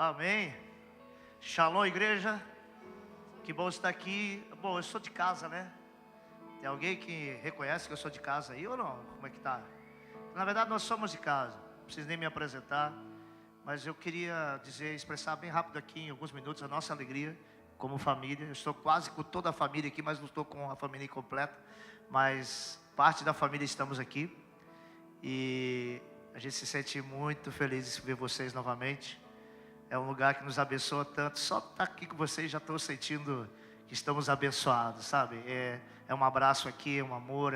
Amém. Shalom, igreja. Que bom estar aqui. Bom, eu sou de casa, né? Tem alguém que reconhece que eu sou de casa aí ou não? Como é que tá? Na verdade, nós somos de casa. Não preciso nem me apresentar. Mas eu queria expressar bem rápido aqui, em alguns minutos, a nossa alegria como família. Eu estou quase com toda a família aqui, mas não estou com a família completa. Mas parte da família estamos aqui. E a gente se sente muito feliz de ver vocês novamente. É um lugar que nos abençoa tanto. Só estar aqui com vocês já estou sentindo que estamos abençoados, sabe? É um abraço aqui, é um amor,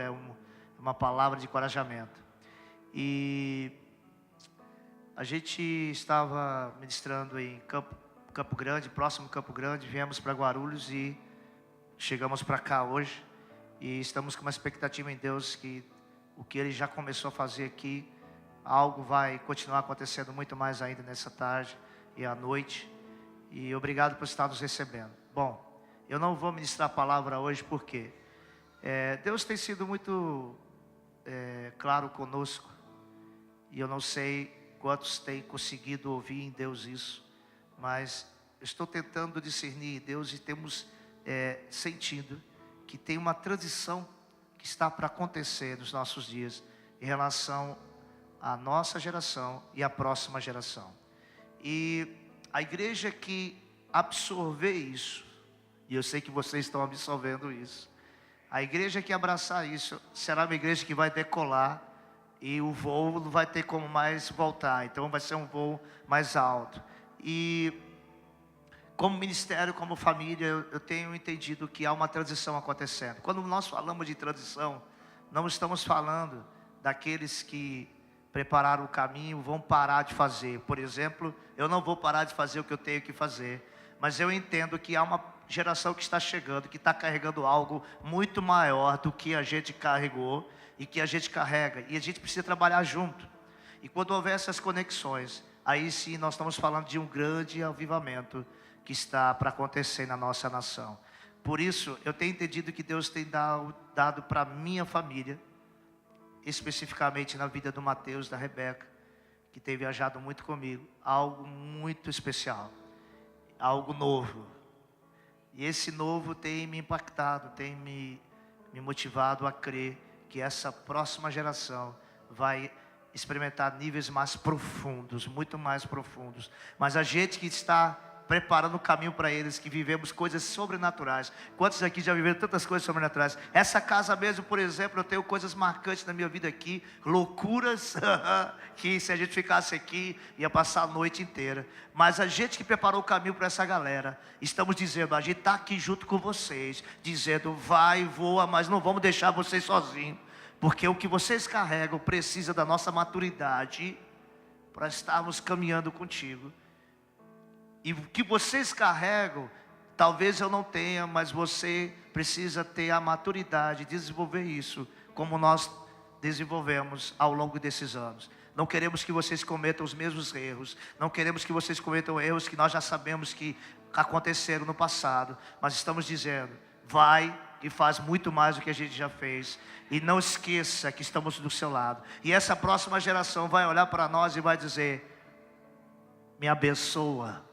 uma palavra de encorajamento. E a gente estava ministrando em Campo Grande, próximo Campo Grande. Viemos para Guarulhos e chegamos para cá hoje. E estamos com uma expectativa em Deus que o que Ele já começou a fazer aqui, algo vai continuar acontecendo muito mais ainda nessa tarde e à noite. E obrigado por estar nos recebendo. Bom, eu não vou ministrar a palavra hoje porque Deus tem sido muito claro conosco. E eu não sei quantos têm conseguido ouvir em Deus isso, mas estou tentando discernir Deus e temos sentido que tem uma transição que está para acontecer nos nossos dias em relação à nossa geração e à próxima geração. E a igreja que absorver isso, e eu sei que vocês estão absorvendo isso, a igreja que abraçar isso será uma igreja que vai decolar e o voo não vai ter como mais voltar. Então vai ser um voo mais alto. E como ministério, como família, eu tenho entendido que há uma transição acontecendo. Quando nós falamos de transição, não estamos falando daqueles que prepararam o caminho, vão parar de fazer. Por exemplo, eu não vou parar de fazer o que eu tenho que fazer, mas eu entendo que há uma geração que está chegando, que está carregando algo muito maior do que a gente carregou e que a gente carrega, e a gente precisa trabalhar junto. E quando houver essas conexões, aí sim nós estamos falando de um grande avivamento que está para acontecer na nossa nação. Por isso, eu tenho entendido que Deus tem dado para a minha família, especificamente na vida do Mateus, da Rebeca, que tem viajado muito comigo, algo muito especial, algo novo. E esse novo tem me impactado, tem me motivado a crer que essa próxima geração vai experimentar níveis mais profundos, muito mais profundos. Mas a gente que está preparando o caminho para eles, que vivemos coisas sobrenaturais. Quantos aqui já viveram tantas coisas sobrenaturais? Essa casa mesmo, por exemplo, eu tenho coisas marcantes na minha vida aqui, loucuras, que se a gente ficasse aqui, ia passar a noite inteira. Mas a gente que preparou o caminho para essa galera, estamos dizendo, a gente está aqui junto com vocês, dizendo, vai, voa, mas não vamos deixar vocês sozinhos, porque o que vocês carregam precisa da nossa maturidade, para estarmos caminhando contigo. E o que vocês carregam, talvez eu não tenha, mas você precisa ter a maturidade de desenvolver isso, como nós desenvolvemos ao longo desses anos. Não queremos que vocês cometam os mesmos erros, não queremos que vocês cometam erros que nós já sabemos que aconteceram no passado, mas estamos dizendo, vai e faz muito mais do que a gente já fez, e não esqueça que estamos do seu lado. E essa próxima geração vai olhar para nós e vai dizer, me abençoa.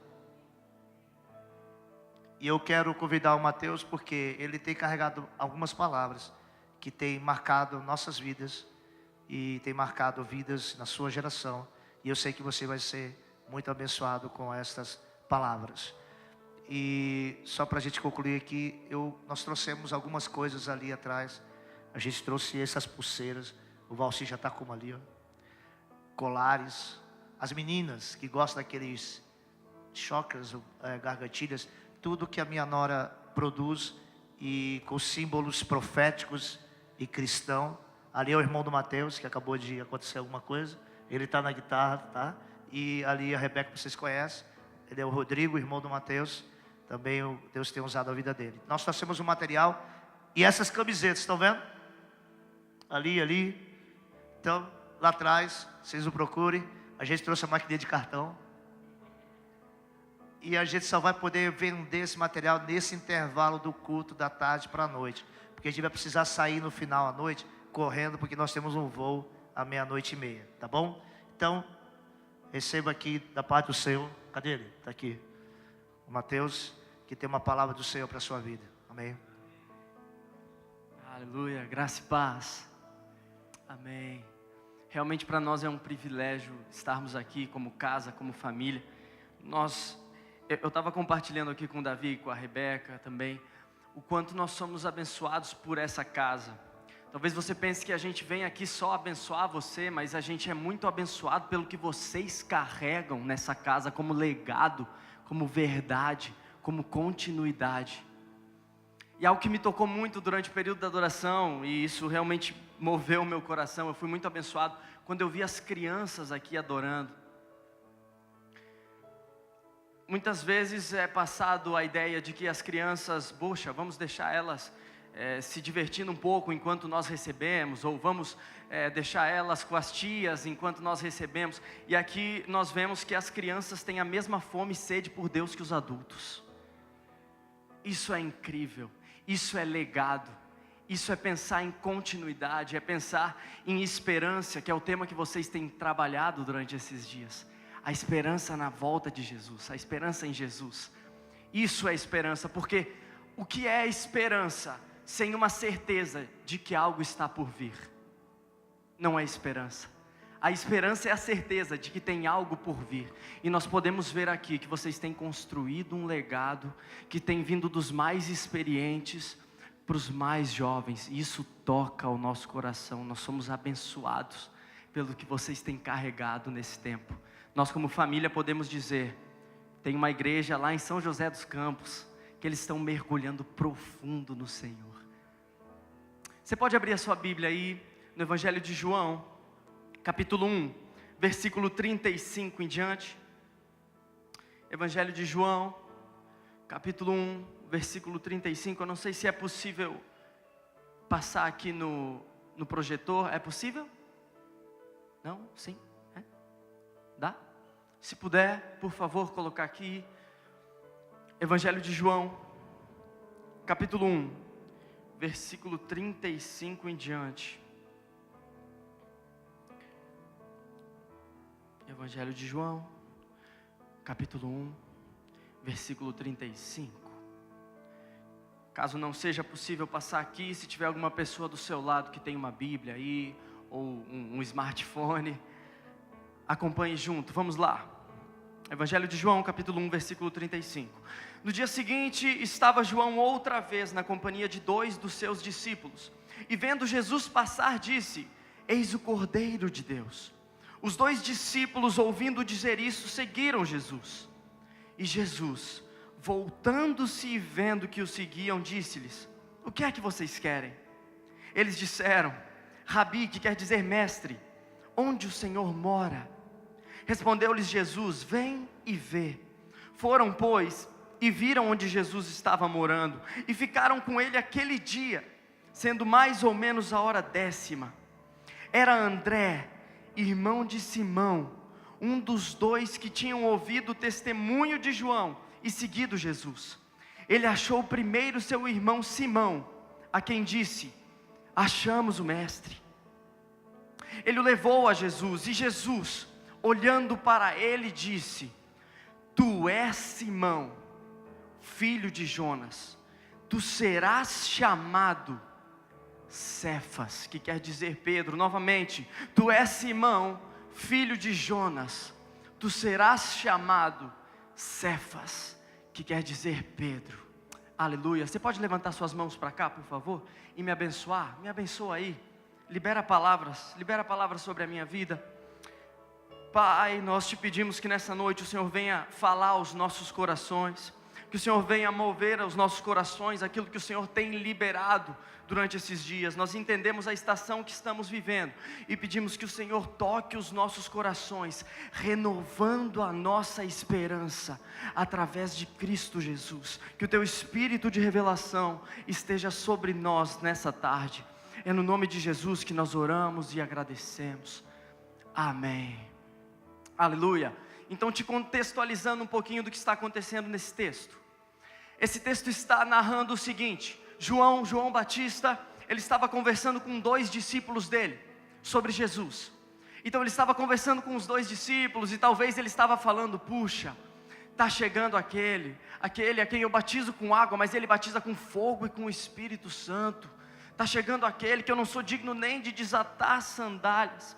E eu quero convidar o Mateus porque ele tem carregado algumas palavras que têm marcado nossas vidas e tem marcado vidas na sua geração. E eu sei que você vai ser muito abençoado com estas palavras. E só para a gente concluir aqui, nós trouxemos algumas coisas ali atrás. A gente trouxe essas pulseiras. O Valci já está com uma ali, ó. Colares. As meninas que gostam daqueles chokras, gargantilhas, tudo que a minha nora produz, e com símbolos proféticos e cristão. Ali é o irmão do Mateus, que acabou de acontecer alguma coisa, ele está na guitarra, tá? E ali a Rebeca, vocês conhecem, ele é o Rodrigo, irmão do Mateus, também Deus tem usado a vida dele. Nós trouxemos um material, e essas camisetas, estão vendo? Ali, então, lá atrás, vocês o procurem, a gente trouxe a maquininha de cartão, e a gente só vai poder vender esse material nesse intervalo do culto da tarde para a noite, porque a gente vai precisar sair no final à noite, correndo, porque nós temos um voo à 00:30, tá bom? Então, receba aqui da parte do Senhor. Cadê ele? Está aqui. O Mateus, que tem uma palavra do Senhor para a sua vida. Amém. Aleluia, graça e paz. Amém. Realmente para nós é um privilégio estarmos aqui como casa, como família. Eu estava compartilhando aqui com o Davi e com a Rebeca também, o quanto nós somos abençoados por essa casa. Talvez você pense que a gente vem aqui só abençoar você, mas a gente é muito abençoado pelo que vocês carregam nessa casa como legado, como verdade, como continuidade. E algo que me tocou muito durante o período da adoração, e isso realmente moveu o meu coração, eu fui muito abençoado quando eu vi as crianças aqui adorando. Muitas vezes é passado a ideia de que as crianças, poxa, vamos deixar elas se divertindo um pouco enquanto nós recebemos, ou vamos deixar elas com as tias enquanto nós recebemos. E aqui nós vemos que as crianças têm a mesma fome e sede por Deus que os adultos. Isso é incrível, isso é legado, isso é pensar em continuidade, é pensar em esperança, que é o tema que vocês têm trabalhado durante esses dias. A esperança na volta de Jesus, a esperança em Jesus. Isso é esperança, porque o que é esperança sem uma certeza de que algo está por vir? Não é esperança. A esperança é a certeza de que tem algo por vir. E nós podemos ver aqui que vocês têm construído um legado que tem vindo dos mais experientes para os mais jovens. E isso toca o nosso coração. Nós somos abençoados pelo que vocês têm carregado nesse tempo. Nós como família podemos dizer, tem uma igreja lá em São José dos Campos, que eles estão mergulhando profundo no Senhor. Você pode abrir a sua Bíblia aí, no Evangelho de João, capítulo 1, versículo 35 em diante. Evangelho de João, capítulo 1, versículo 35. Eu não sei se é possível passar aqui no projetor. É possível? Não? Sim? É? Dá? Se puder, por favor, colocar aqui. Evangelho de João, capítulo 1, versículo 35 em diante. Evangelho de João, capítulo 1, versículo 35. Caso não seja possível passar aqui, se tiver alguma pessoa do seu lado que tem uma Bíblia aí, ou um smartphone, acompanhe junto, vamos lá. Evangelho de João, capítulo 1, versículo 35. No dia seguinte, estava João outra vez na companhia de 2 dos seus discípulos. E vendo Jesus passar, disse, eis o Cordeiro de Deus. Os 2 discípulos, ouvindo dizer isso, seguiram Jesus. E Jesus, voltando-se e vendo que o seguiam, disse-lhes, o que é que vocês querem? Eles disseram, Rabi, que quer dizer mestre, onde o Senhor mora? Respondeu-lhes Jesus, vem e vê. Foram, pois, e viram onde Jesus estava morando, e ficaram com ele aquele dia, sendo mais ou menos a hora 10ª. Era André, irmão de Simão, um dos 2 que tinham ouvido o testemunho de João e seguido Jesus. Ele achou primeiro seu irmão Simão, a quem disse, achamos o mestre. Ele o levou a Jesus, e Jesus, olhando para ele, disse, tu és Simão, filho de Jonas, tu serás chamado Cefas, que quer dizer Pedro. Novamente, tu és Simão, filho de Jonas, tu serás chamado Cefas, que quer dizer Pedro. Aleluia. Você pode levantar suas mãos para cá, por favor, e me abençoar? Me abençoa aí, libera palavras sobre a minha vida. Pai, nós te pedimos que nessa noite o Senhor venha falar aos nossos corações, que o Senhor venha mover aos nossos corações aquilo que o Senhor tem liberado durante esses dias. Nós entendemos a estação que estamos vivendo e pedimos que o Senhor toque os nossos corações, renovando a nossa esperança através de Cristo Jesus. Que o teu Espírito de revelação esteja sobre nós nessa tarde. É no nome de Jesus que nós oramos e agradecemos. Amém. Aleluia. Então, te contextualizando um pouquinho do que está acontecendo nesse texto. Esse texto está narrando o seguinte: João Batista, ele estava conversando com 2 discípulos dele sobre Jesus. Então ele estava conversando com os 2 discípulos e talvez ele estava falando, puxa, está chegando aquele a quem eu batizo com água, mas ele batiza com fogo e com o Espírito Santo. Está chegando aquele que eu não sou digno nem de desatar as sandálias.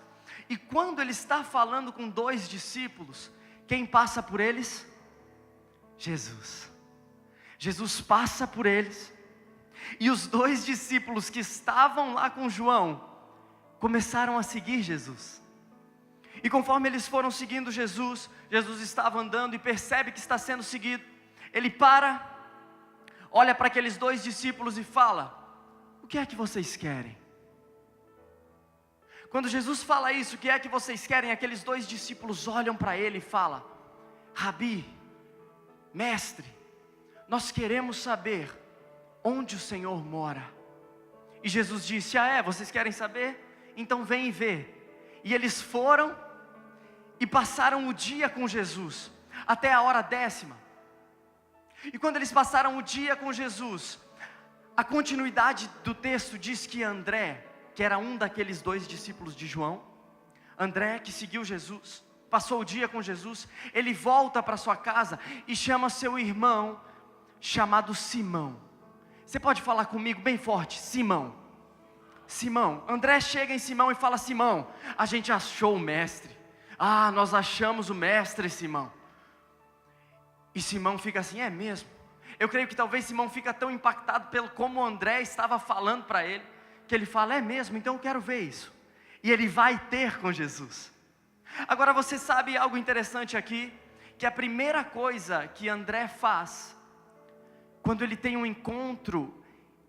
E quando ele está falando com 2 discípulos, quem passa por eles? Jesus. Jesus passa por eles, e os 2 discípulos que estavam lá com João, começaram a seguir Jesus. E conforme eles foram seguindo Jesus, Jesus estava andando e percebe que está sendo seguido. Ele para, olha para aqueles 2 discípulos e fala: o que é que vocês querem? Quando Jesus fala isso, o que é que vocês querem? Aqueles 2 discípulos olham para ele e falam: Rabi, mestre, nós queremos saber onde o Senhor mora. E Jesus disse: vocês querem saber? Então vem e vê. E eles foram e passaram o dia com Jesus, até a hora 10ª. E quando eles passaram o dia com Jesus, a continuidade do texto diz que André, que era um daqueles 2 discípulos de João, André, que seguiu Jesus, passou o dia com Jesus, ele volta para sua casa e chama seu irmão, chamado Simão. Você pode falar comigo bem forte? Simão. Simão. André chega em Simão e fala: Simão, a gente achou o mestre. Nós achamos o mestre, Simão. E Simão fica assim: é mesmo? Eu creio que talvez Simão fica tão impactado pelo como André estava falando para ele, que ele fala: é mesmo? Então eu quero ver isso. E ele vai ter com Jesus. Agora você sabe algo interessante aqui? Que a primeira coisa que André faz, quando ele tem um encontro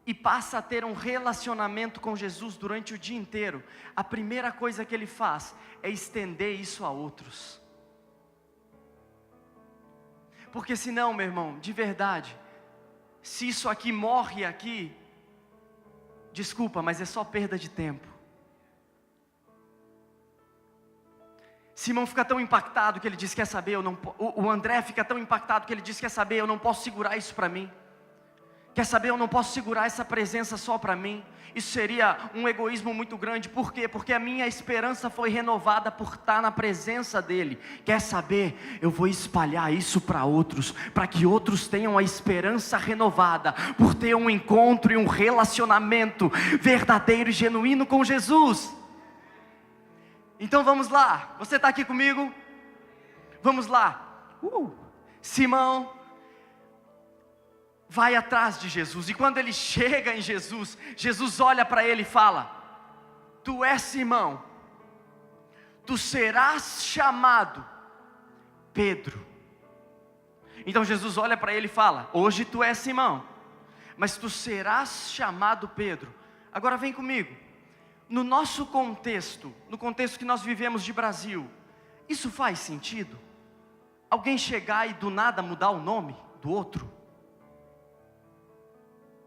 e passa a ter um relacionamento com Jesus durante o dia inteiro, a primeira coisa que ele faz é estender isso a outros. Porque senão, meu irmão, de verdade, se isso aqui morre aqui, desculpa, mas é só perda de tempo. Simão fica tão impactado que ele diz: quer saber, o André fica tão impactado que ele diz: quer saber, eu não posso segurar isso para mim. Quer saber, eu não posso segurar essa presença só para mim. Isso seria um egoísmo muito grande. Por quê? Porque a minha esperança foi renovada por estar na presença dele. Quer saber, eu vou espalhar isso para outros, para que outros tenham a esperança renovada, por ter um encontro e um relacionamento verdadeiro e genuíno com Jesus. Então vamos lá, você está aqui comigo? Vamos lá. Simão vai atrás de Jesus, e quando ele chega em Jesus, Jesus olha para ele e fala: tu és Simão, tu serás chamado Pedro. Então Jesus olha para ele e fala: hoje tu és Simão, mas tu serás chamado Pedro. Agora vem comigo, no nosso contexto, no contexto que nós vivemos de Brasil, isso faz sentido? Alguém chegar e do nada mudar o nome do outro?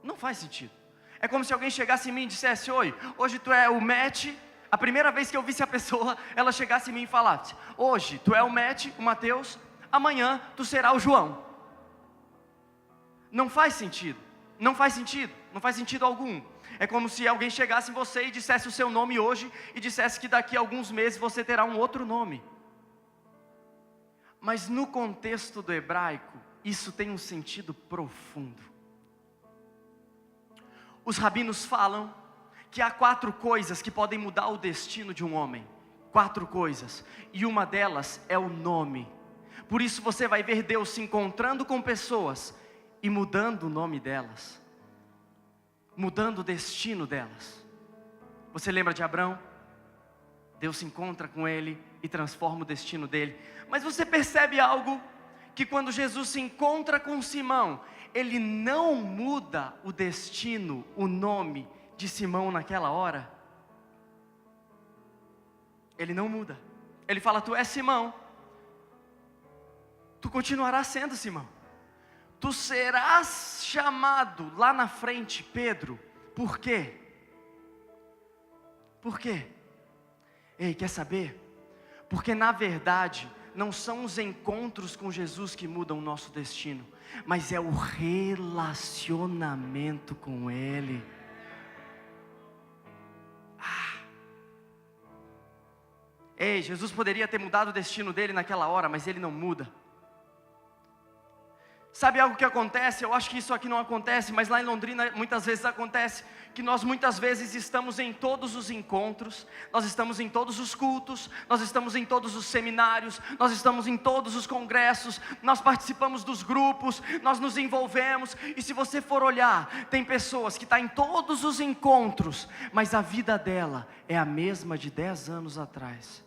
Não faz sentido. É como se alguém chegasse em mim e dissesse: oi, hoje tu é o Matt. A primeira vez que eu visse a pessoa, ela chegasse em mim e falasse: hoje tu é o Matt, o Mateus, amanhã tu será o João. Não faz sentido. Não faz sentido. Não faz sentido algum. É como se alguém chegasse em você e dissesse o seu nome hoje e dissesse que daqui a alguns meses você terá um outro nome. Mas no contexto do hebraico, isso tem um sentido profundo. Os rabinos falam que há 4 coisas que podem mudar o destino de um homem. 4 coisas. E uma delas é o nome. Por isso você vai ver Deus se encontrando com pessoas e mudando o nome delas, mudando o destino delas. Você lembra de Abrão? Deus se encontra com ele e transforma o destino dele. Mas você percebe algo? Que quando Jesus se encontra com Simão, ele não muda o destino, o nome de Simão naquela hora. Ele não muda. Ele fala: tu és Simão, tu continuarás sendo Simão, tu serás chamado lá na frente Pedro. Por quê? Por quê? Ei, quer saber? Porque na verdade não são os encontros com Jesus que mudam o nosso destino, mas é o relacionamento com Ele. Ei, Jesus poderia ter mudado o destino dele naquela hora, mas Ele não muda. Sabe algo que acontece? Eu acho que isso aqui não acontece, mas lá em Londrina muitas vezes acontece, que nós muitas vezes estamos em todos os encontros, nós estamos em todos os cultos, nós estamos em todos os seminários, nós estamos em todos os congressos, nós participamos dos grupos, nós nos envolvemos, e se você for olhar, tem pessoas que estão em todos os encontros, mas a vida dela é a mesma de 10 anos atrás.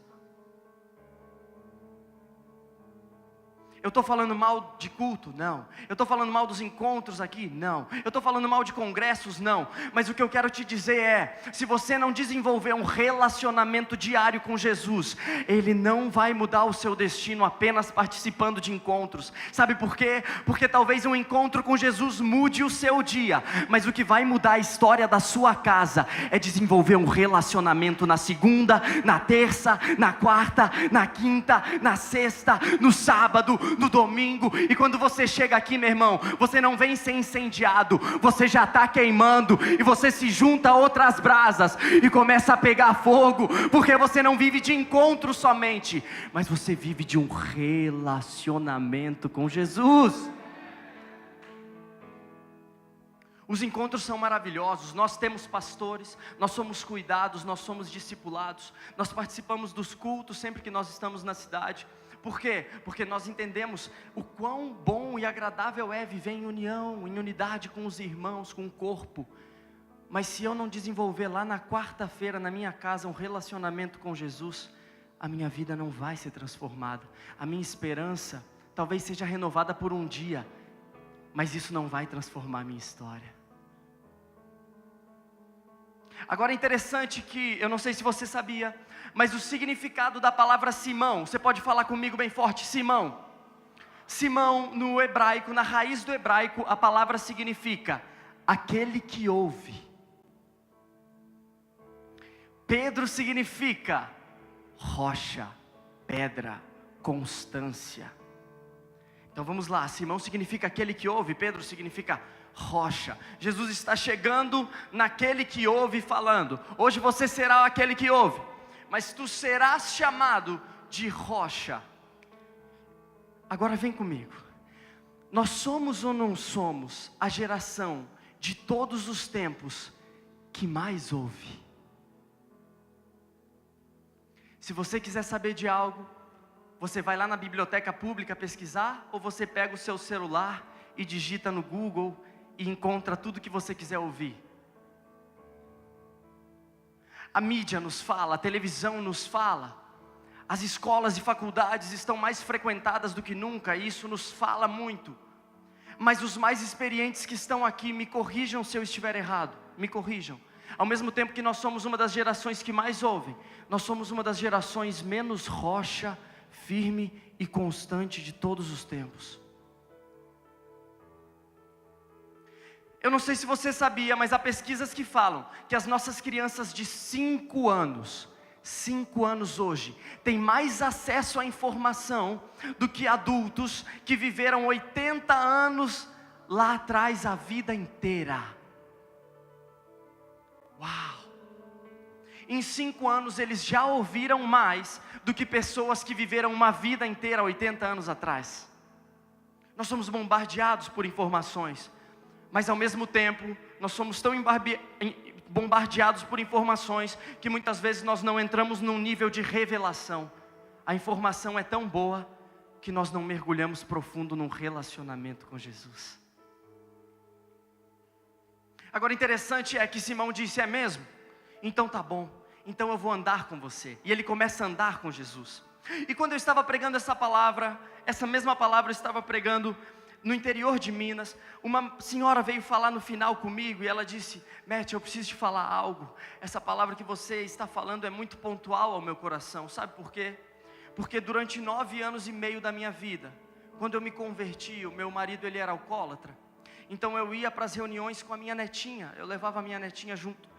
Eu estou falando mal de culto? Não. Eu estou falando mal dos encontros aqui? Não. Eu estou falando mal de congressos? Não. Mas o que eu quero te dizer é, se você não desenvolver um relacionamento diário com Jesus, Ele não vai mudar o seu destino apenas participando de encontros. Sabe por quê? Porque talvez um encontro com Jesus mude o seu dia, mas o que vai mudar a história da sua casa é desenvolver um relacionamento na segunda, na terça, na quarta, na quinta, na sexta, no sábado, no domingo. E quando você chega aqui, meu irmão, você não vem ser incendiado, você já está queimando, e você se junta a outras brasas e começa a pegar fogo, porque você não vive de encontro somente, mas você vive de um relacionamento com Jesus. Os encontros são maravilhosos, nós temos pastores, nós somos cuidados, nós somos discipulados, nós participamos dos cultos sempre que nós estamos na cidade. Por quê? Porque nós entendemos o quão bom e agradável é viver em união, em unidade com os irmãos, com o corpo. Mas se eu não desenvolver lá na quarta-feira, na minha casa, um relacionamento com Jesus, a minha vida não vai ser transformada. A minha esperança talvez seja renovada por um dia, mas isso não vai transformar a minha história. Agora é interessante que, eu não sei se você sabia, mas o significado da palavra Simão, você pode falar comigo bem forte, Simão. Simão no hebraico, na raiz do hebraico, a palavra significa aquele que ouve. Pedro significa rocha, pedra, constância. Então vamos lá, Simão significa aquele que ouve, Pedro significa rocha. Jesus está chegando naquele que ouve falando, hoje você será aquele que ouve, mas tu serás chamado de rocha. Agora vem comigo, nós somos ou não somos a geração de todos os tempos que mais ouve? Se você quiser saber de algo, você vai lá na biblioteca pública pesquisar, ou você pega o seu celular e digita no Google e encontra tudo que você quiser ouvir? A mídia nos fala, a televisão nos fala, as escolas e faculdades estão mais frequentadas do que nunca, e isso nos fala muito. Mas os mais experientes que estão aqui, me corrijam se eu estiver errado, me corrijam. Ao mesmo tempo que nós somos uma das gerações que mais ouvem, nós somos uma das gerações menos rocha, firme e constante de todos os tempos. Eu não sei se você sabia, mas há pesquisas que falam que as nossas crianças de 5 anos hoje, têm mais acesso à informação do que adultos que viveram 80 anos lá atrás a vida inteira. Uau! Em 5 anos eles já ouviram mais do que pessoas que viveram uma vida inteira 80 anos atrás. Nós somos bombardeados por informações, mas ao mesmo tempo nós somos tão bombardeados por informações que muitas vezes nós não entramos num nível de revelação. A informação é tão boa que nós não mergulhamos profundo num relacionamento com Jesus. Agora interessante é que Simão disse: é mesmo? Então tá bom, então eu vou andar com você. E ele começa a andar com Jesus. E quando eu estava pregando essa palavra, essa mesma palavra eu estava pregando no interior de Minas, uma senhora veio falar no final comigo e ela disse: Matt, eu preciso te falar algo. Essa palavra que você está falando é muito pontual ao meu coração. Sabe por quê? Porque durante 9 anos e meio da minha vida, quando eu me converti, o meu marido ele era alcoólatra. Então eu ia para as reuniões com a minha netinha, eu levava a minha netinha junto.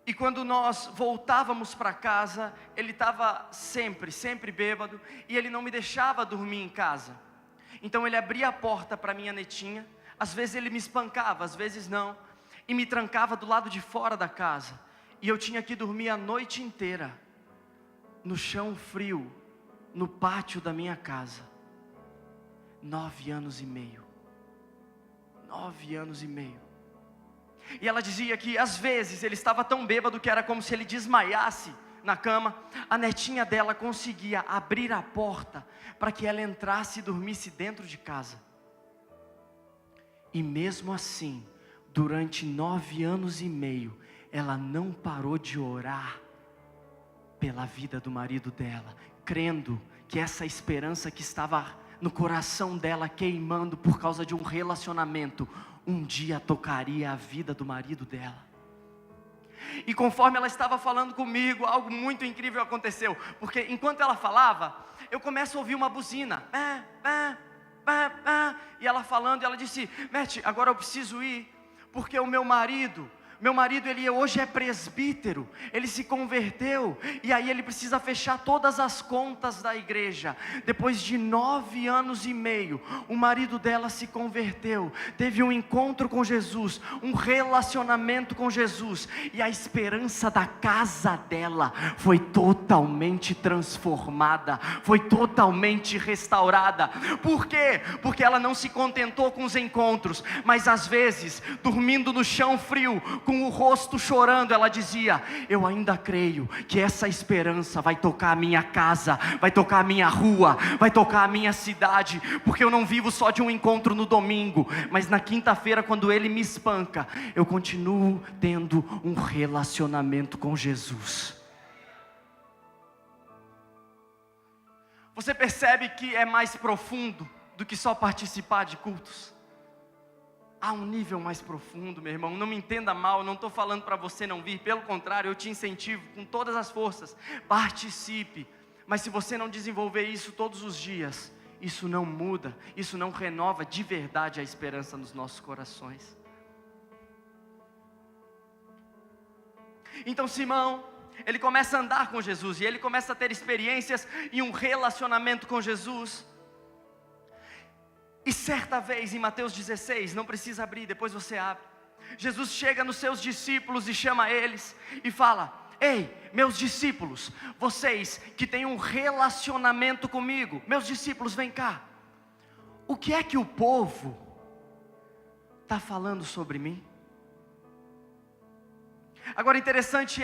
E quando nós voltávamos para casa, ele estava sempre bêbado, e ele não me deixava dormir em casa. Então ele abria a porta para minha netinha, às vezes ele me espancava, às vezes não, e me trancava do lado de fora da casa, e eu tinha que dormir a noite inteira, no chão frio, no pátio da minha casa. 9 anos e meio. 9 anos e meio. E ela dizia que às vezes ele estava tão bêbado que era como se ele desmaiasse na cama. A netinha dela conseguia abrir a porta para que ela entrasse e dormisse dentro de casa. E mesmo assim, durante 9 anos e meio, ela não parou de orar pela vida do marido dela, crendo que essa esperança que estava no coração dela queimando por causa de um relacionamento, um dia tocaria a vida do marido dela. E conforme ela estava falando comigo, algo muito incrível aconteceu, porque enquanto ela falava, eu começo a ouvir uma buzina, e ela falando, ela disse: Matt, agora eu preciso ir, porque o meu marido ele hoje é presbítero, ele se converteu, e aí ele precisa fechar todas as contas da igreja. Depois de 9 anos e meio, o marido dela se converteu, teve um encontro com Jesus, um relacionamento com Jesus, e a esperança da casa dela foi totalmente transformada, foi totalmente restaurada. Por quê? Porque ela não se contentou com os encontros, mas às vezes, dormindo no chão frio, com o rosto chorando, ela dizia: eu ainda creio que essa esperança vai tocar a minha casa, vai tocar a minha rua, vai tocar a minha cidade, porque eu não vivo só de um encontro no domingo, mas na quinta-feira, quando ele me espanca, eu continuo tendo um relacionamento com Jesus. Você percebe que é mais profundo do que só participar de cultos? Há um nível mais profundo, meu irmão. Não me entenda mal, eu não estou falando para você não vir, pelo contrário, eu te incentivo com todas as forças, participe. Mas se você não desenvolver isso todos os dias, isso não muda, isso não renova de verdade a esperança nos nossos corações. Então Simão, ele começa a andar com Jesus, e ele começa a ter experiências e um relacionamento com Jesus. E certa vez em Mateus 16, não precisa abrir, depois você abre, Jesus chega nos seus discípulos e chama eles e fala: ei, meus discípulos, vocês que têm um relacionamento comigo, meus discípulos, vem cá, o que é que o povo está falando sobre mim? Agora interessante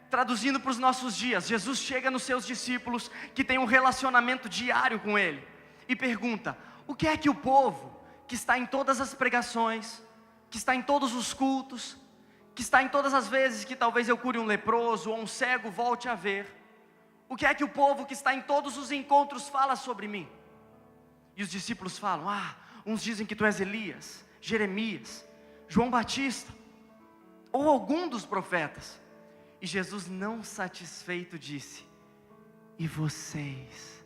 traduzindo para os nossos dias, Jesus chega nos seus discípulos que têm um relacionamento diário com ele e pergunta: o que é que o povo que está em todas as pregações, que está em todos os cultos, que está em todas as vezes que talvez eu cure um leproso ou um cego volte a ver, o que é que o povo que está em todos os encontros fala sobre mim? E os discípulos falam: uns dizem que tu és Elias, Jeremias, João Batista, ou algum dos profetas. E Jesus, não satisfeito, disse: e vocês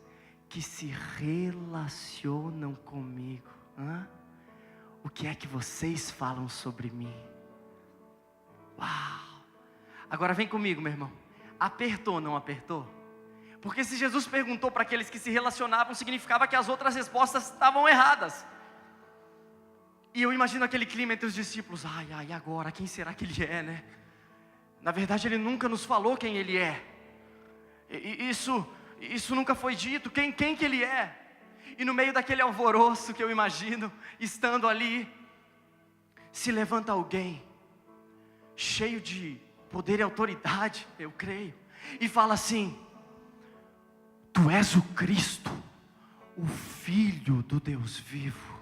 que se relacionam comigo, o que é que vocês falam sobre mim? Uau! Agora vem comigo, meu irmão, apertou ou não apertou? Porque se Jesus perguntou para aqueles que se relacionavam, significava que as outras respostas estavam erradas. E eu imagino aquele clima entre os discípulos: ai, agora, quem será que ele é, né? Na verdade ele nunca nos falou quem ele é, isso nunca foi dito, quem que ele é? E no meio daquele alvoroço que eu imagino, estando ali, se levanta alguém, cheio de poder e autoridade, eu creio, e fala assim: tu és o Cristo, o Filho do Deus vivo.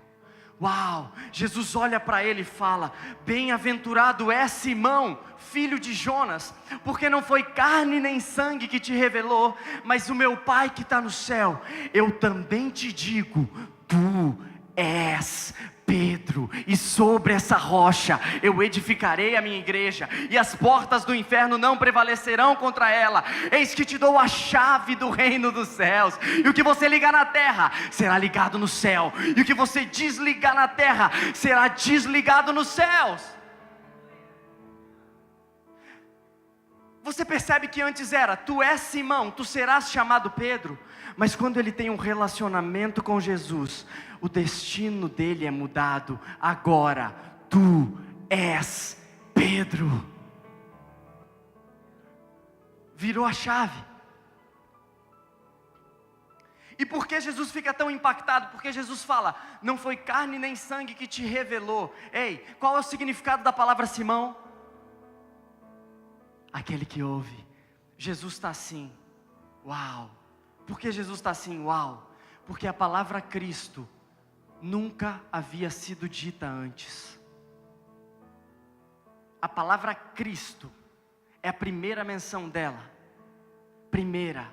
Uau! Jesus olha para ele e fala: bem-aventurado é Simão, filho de Jonas, porque não foi carne nem sangue que te revelou, mas o meu Pai que está no céu. Eu também te digo, tu és Pedro, e sobre essa rocha eu edificarei a minha igreja, e as portas do inferno não prevalecerão contra ela. Eis que te dou a chave do reino dos céus, e o que você ligar na terra será ligado no céu, e o que você desligar na terra será desligado nos céus. Você percebe que antes era: tu és Simão, tu serás chamado Pedro. Mas quando ele tem um relacionamento com Jesus, o destino dele é mudado. Agora, tu és Pedro. Virou a chave. E por que Jesus fica tão impactado? Porque Jesus fala: não foi carne nem sangue que te revelou. Ei, qual é o significado da palavra Simão? Aquele que ouve. Jesus está assim, uau. Por que Jesus está assim, uau? Porque a palavra Cristo nunca havia sido dita antes. A palavra Cristo é a primeira menção dela. Primeira.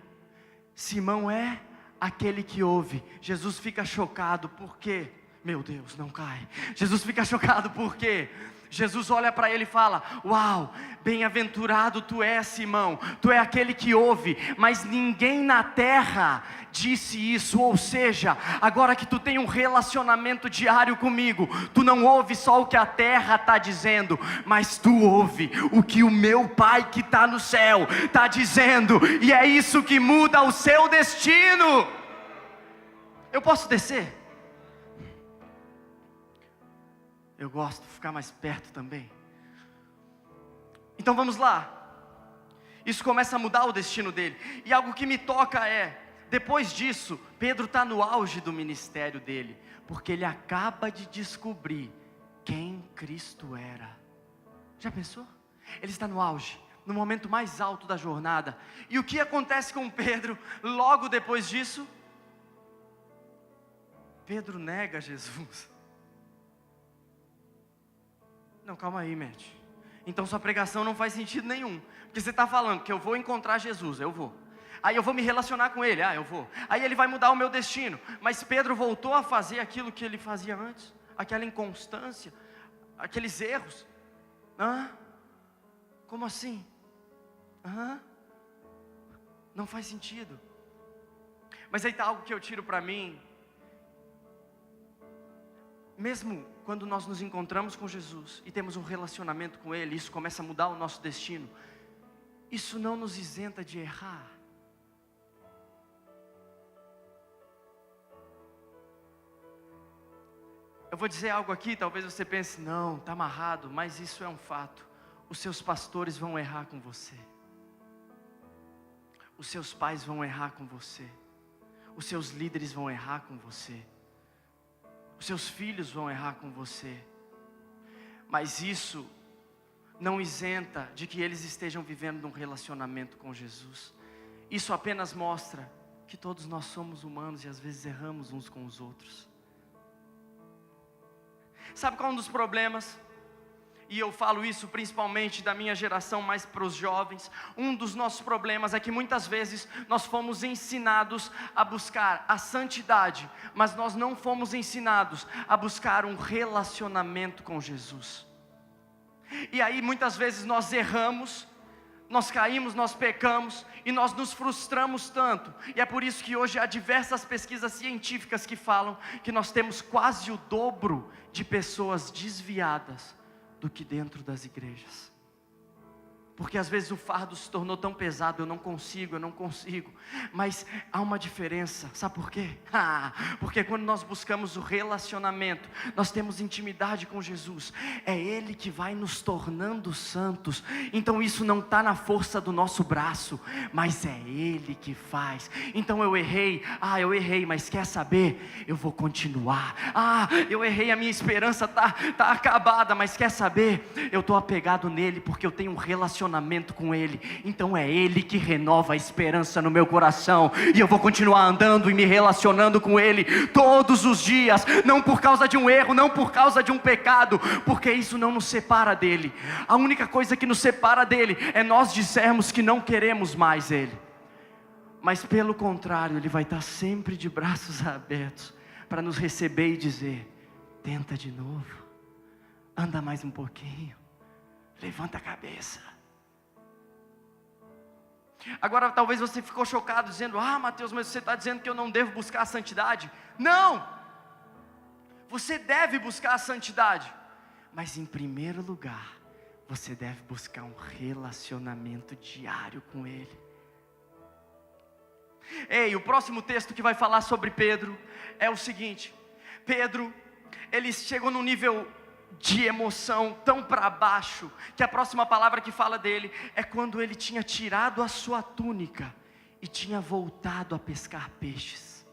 Simão é aquele que ouve. Jesus fica chocado, por quê? Meu Deus, não cai. Jesus fica chocado, por quê? Jesus olha para ele e fala: uau, bem-aventurado tu és, Simão, tu é aquele que ouve, mas ninguém na terra disse isso. Ou seja, agora que tu tem um relacionamento diário comigo, tu não ouve só o que a terra está dizendo, mas tu ouve o que o meu Pai que está no céu está dizendo, e é isso que muda o seu destino. Eu posso descer? Eu gosto de ficar mais perto também. Então vamos lá. Isso começa a mudar o destino dele. E algo que me toca é, depois disso, Pedro está no auge do ministério dele, porque ele acaba de descobrir quem Cristo era. Já pensou? Ele está no auge, no momento mais alto da jornada. E o que acontece com Pedro logo depois disso? Pedro nega Jesus. Não, calma aí, Matt. Então sua pregação não faz sentido nenhum. Porque você está falando que eu vou encontrar Jesus, eu vou. Aí eu vou me relacionar com Ele, eu vou. Aí Ele vai mudar o meu destino. Mas Pedro voltou a fazer aquilo que ele fazia antes. Aquela inconstância, aqueles erros. Como assim? Não faz sentido. Mas aí está algo que eu tiro para mim. Mesmo quando nós nos encontramos com Jesus e temos um relacionamento com Ele, isso começa a mudar o nosso destino. Isso não nos isenta de errar. Eu vou dizer algo aqui, talvez você pense: não, está amarrado, mas isso é um fato. Os seus pastores vão errar com você. Os seus pais vão errar com você. Os seus líderes vão errar com você. Os seus filhos vão errar com você. Mas isso não isenta de que eles estejam vivendo um relacionamento com Jesus. Isso apenas mostra que todos nós somos humanos e às vezes erramos uns com os outros. Sabe qual é um dos problemas? E eu falo isso principalmente da minha geração, mais para os jovens. Um dos nossos problemas é que muitas vezes nós fomos ensinados a buscar a santidade, mas nós não fomos ensinados a buscar um relacionamento com Jesus. E aí muitas vezes nós erramos, nós caímos, nós pecamos e nós nos frustramos tanto. E é por isso que hoje há diversas pesquisas científicas que falam que nós temos quase o dobro de pessoas desviadas do que dentro das igrejas. Porque às vezes o fardo se tornou tão pesado, eu não consigo. Mas há uma diferença, sabe por quê? Porque quando nós buscamos o relacionamento, nós temos intimidade com Jesus, é Ele que vai nos tornando santos. Então isso não está na força do nosso braço, mas é Ele que faz. Então eu errei, mas quer saber? Eu vou continuar. Eu errei, a minha esperança tá acabada, mas quer saber? Eu estou apegado nele, porque eu tenho um relacionamento com Ele. Então é Ele que renova a esperança no meu coração, e eu vou continuar andando e me relacionando com Ele todos os dias, não por causa de um erro, não por causa de um pecado, porque isso não nos separa dEle. A única coisa que nos separa dEle é nós dissermos que não queremos mais Ele. Mas pelo contrário, Ele vai estar sempre de braços abertos para nos receber e dizer: tenta de novo, anda mais um pouquinho, levanta a cabeça. Agora talvez você ficou chocado dizendo: Mateus, mas você está dizendo que eu não devo buscar a santidade. Não! Você deve buscar a santidade, mas em primeiro lugar, você deve buscar um relacionamento diário com Ele. O próximo texto que vai falar sobre Pedro é o seguinte: Pedro, ele chegou num nível de emoção tão para baixo, que a próxima palavra que fala dele é quando ele tinha tirado a sua túnica e tinha voltado a pescar peixes.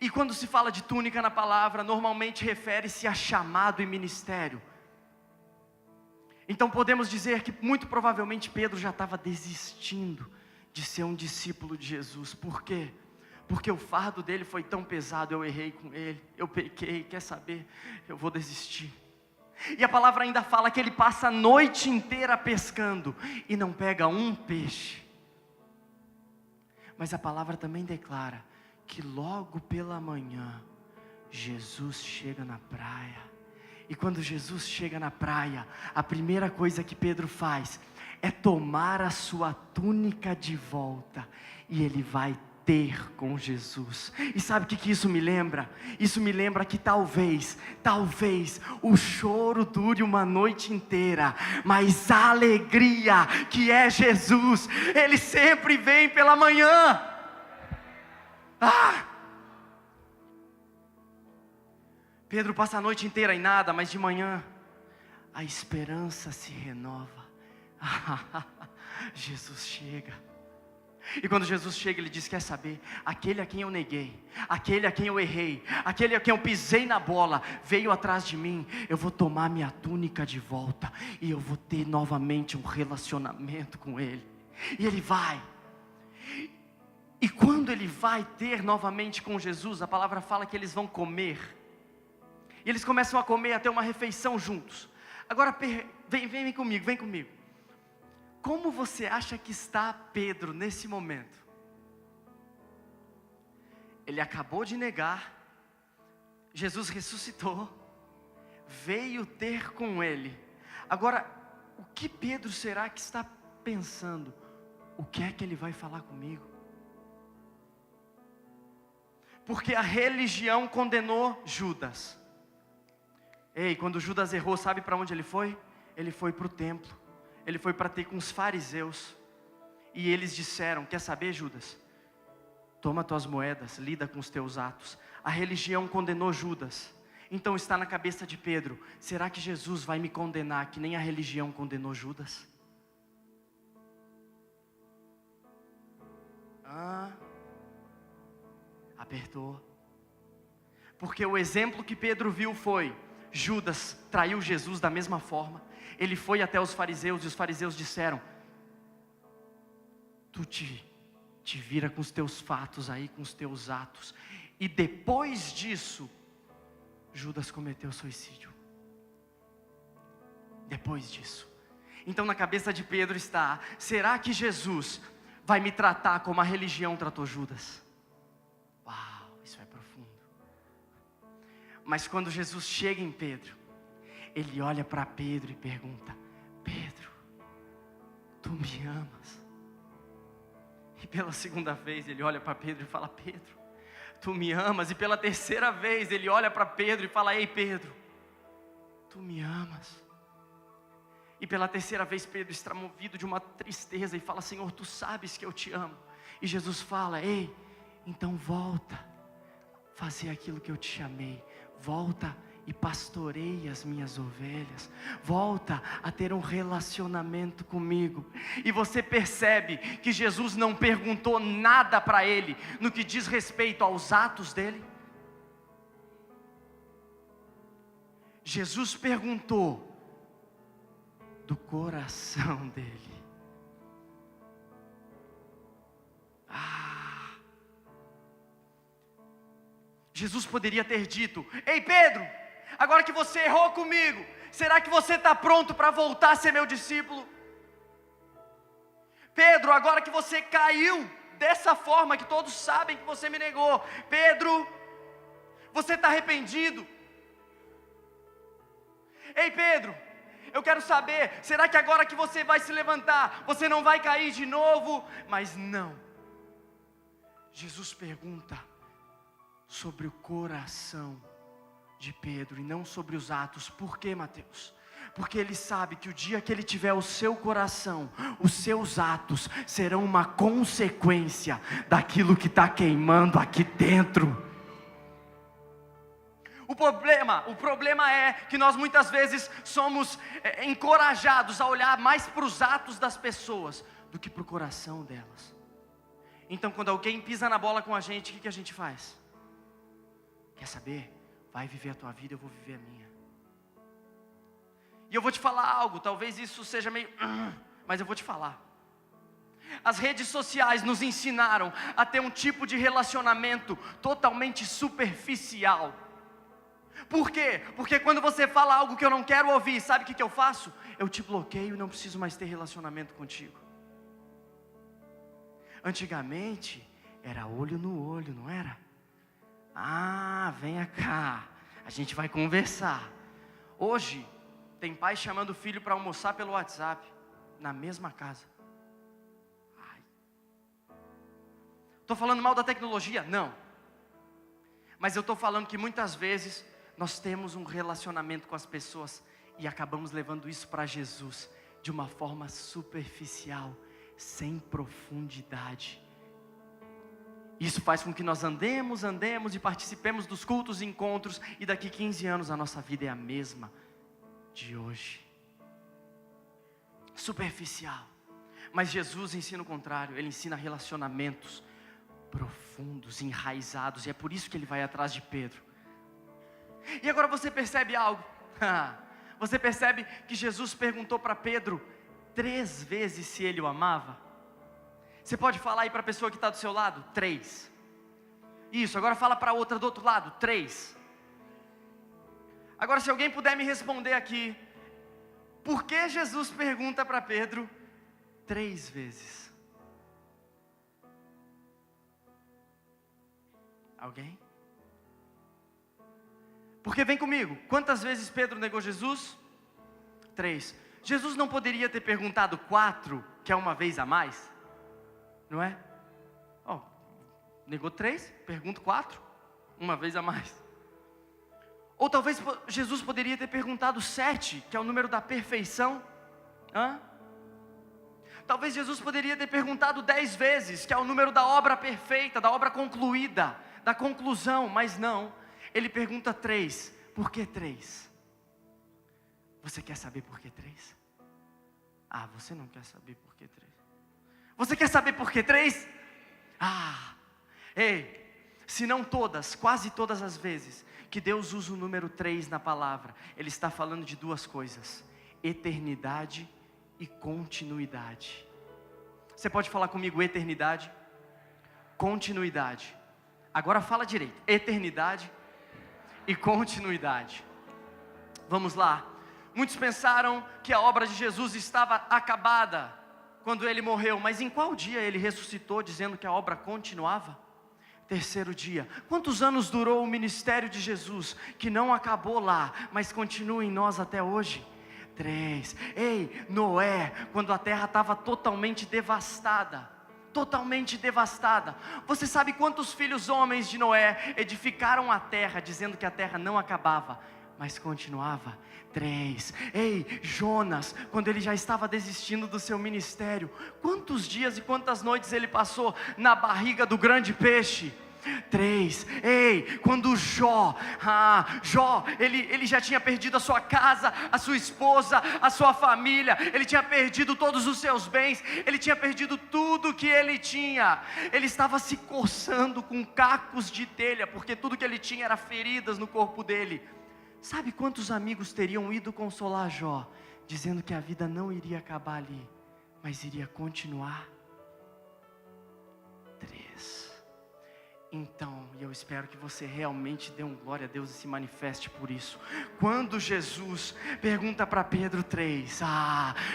E quando se fala de túnica na palavra, normalmente refere-se a chamado e ministério. Então podemos dizer que muito provavelmente Pedro já estava desistindo de ser um discípulo de Jesus. Por quê? Porque o fardo dele foi tão pesado, eu errei com ele, eu pequei, quer saber? Eu vou desistir. E a palavra ainda fala que ele passa a noite inteira pescando e não pega um peixe. Mas a palavra também declara que logo pela manhã, Jesus chega na praia. E quando Jesus chega na praia, a primeira coisa que Pedro faz é tomar a sua túnica de volta. E ele vai ter com Jesus. E sabe o que isso me lembra? Isso me lembra que talvez o choro dure uma noite inteira, mas a alegria que é Jesus, Ele sempre vem pela manhã. Pedro passa a noite inteira em nada, mas de manhã a esperança se renova. Jesus chega. E quando Jesus chega, Ele diz: quer saber? Aquele a quem eu neguei, aquele a quem eu errei, aquele a quem eu pisei na bola, veio atrás de mim. Eu vou tomar minha túnica de volta, e eu vou ter novamente um relacionamento com Ele. E Ele vai. E quando Ele vai ter novamente com Jesus, a palavra fala que eles vão comer. E eles começam a comer, a ter uma refeição juntos. Agora vem comigo. Como você acha que está Pedro nesse momento? Ele acabou de negar, Jesus ressuscitou, veio ter com ele. Agora, o que Pedro será que está pensando? O que é que ele vai falar comigo? Porque a religião condenou Judas. Ei, quando Judas errou, sabe para onde ele foi? Ele foi para o templo. Ele foi para ter com os fariseus. E eles disseram: quer saber, Judas? Toma tuas moedas, lida com os teus atos. A religião condenou Judas. Então está na cabeça de Pedro: será que Jesus vai me condenar que nem a religião condenou Judas? Apertou. Porque o exemplo que Pedro viu foi: Judas traiu Jesus da mesma forma. Ele foi até os fariseus e os fariseus disseram: tu te vira com os teus fatos aí, com os teus atos. E depois disso, Judas cometeu suicídio. Depois disso. Então na cabeça de Pedro está: será que Jesus vai me tratar como a religião tratou Judas? Uau, isso é profundo. Mas quando Jesus chega em Pedro, Ele olha para Pedro e pergunta: Pedro, tu me amas? E pela segunda vez Ele olha para Pedro e fala: Pedro, tu me amas? E pela terceira vez Ele olha para Pedro e fala: ei Pedro, tu me amas? E pela terceira vez Pedro está movido de uma tristeza e fala: Senhor, tu sabes que eu te amo. E Jesus fala: ei, então volta a fazer aquilo que eu te chamei. Volta e pastoreie as minhas ovelhas. Volta a ter um relacionamento comigo. E você percebe que Jesus não perguntou nada para ele no que diz respeito aos atos dele. Jesus perguntou do coração dele. Jesus poderia ter dito: ei Pedro, agora que você errou comigo, será que você está pronto para voltar a ser meu discípulo? Pedro, agora que você caiu dessa forma que todos sabem que você me negou, Pedro, você está arrependido? Ei Pedro, eu quero saber, será que agora que você vai se levantar, você não vai cair de novo? Mas não. Jesus pergunta sobre o coração de Pedro e não sobre os atos. Por quê, Mateus? Porque Ele sabe que o dia que Ele tiver o seu coração, os seus atos serão uma consequência daquilo que está queimando aqui dentro. O problema é que nós muitas vezes somos encorajados a olhar mais para os atos das pessoas do que para o coração delas. Então quando alguém pisa na bola com a gente, o que a gente faz? Quer saber? Vai viver a tua vida, eu vou viver a minha. E eu vou te falar algo, talvez isso seja meio... mas eu vou te falar. As redes sociais nos ensinaram a ter um tipo de relacionamento totalmente superficial. Por quê? Porque quando você fala algo que eu não quero ouvir, sabe o que eu faço? Eu te bloqueio e não preciso mais ter relacionamento contigo. Antigamente, era olho no olho, não era? Venha cá, a gente vai conversar. Hoje, tem pai chamando o filho para almoçar pelo WhatsApp, na mesma casa. Estou falando mal da tecnologia? Não. Mas eu estou falando que muitas vezes nós temos um relacionamento com as pessoas e acabamos levando isso para Jesus de uma forma superficial, sem profundidade. Isso faz com que nós andemos e participemos dos cultos e encontros, e daqui 15 anos a nossa vida é a mesma de hoje. Superficial. Mas Jesus ensina o contrário, Ele ensina relacionamentos profundos, enraizados, e é por isso que Ele vai atrás de Pedro. E agora você percebe algo? Você percebe que Jesus perguntou para Pedro 3 vezes se ele o amava? Você pode falar aí para a pessoa que está do seu lado? 3. Isso, agora fala para a outra do outro lado. 3. Agora se alguém puder me responder aqui, por que Jesus pergunta para Pedro 3 vezes? Alguém? Porque vem comigo, quantas vezes Pedro negou Jesus? 3. Jesus não poderia ter perguntado 4, que é uma vez a mais? Não é? Negou 3, pergunto 4, uma vez a mais. Ou talvez Jesus poderia ter perguntado 7, que é o número da perfeição. Talvez Jesus poderia ter perguntado 10 vezes, que é o número da obra perfeita, da obra concluída, da conclusão, mas não. Ele pergunta 3, por que 3? Você quer saber por que 3? Você não quer saber por que 3? Você quer saber por que 3? Se não todas, quase todas as vezes que Deus usa o número 3 na palavra, Ele está falando de 2 coisas: eternidade e continuidade. Você pode falar comigo eternidade, continuidade. Agora fala direito, eternidade e continuidade. Vamos lá. Muitos pensaram que a obra de Jesus estava acabada quando Ele morreu, mas em qual dia Ele ressuscitou dizendo que a obra continuava? 3º dia. Quantos anos durou o ministério de Jesus, que não acabou lá, mas continua em nós até hoje? 3. Noé, quando a terra estava totalmente devastada, você sabe quantos filhos homens de Noé edificaram a terra, dizendo que a terra não acabava, mas continuava? 3. Jonas, quando ele já estava desistindo do seu ministério, quantos dias e quantas noites ele passou na barriga do grande peixe? 3. Quando Jó, ele já tinha perdido a sua casa, a sua esposa, a sua família, ele tinha perdido todos os seus bens, ele tinha perdido tudo que ele tinha, ele estava se coçando com cacos de telha, porque tudo que ele tinha era feridas no corpo dele. Sabe quantos amigos teriam ido consolar Jó, dizendo que a vida não iria acabar ali, mas iria continuar? 3. Então, e eu espero que você realmente dê um glória a Deus e se manifeste por isso. Quando Jesus pergunta para Pedro 3,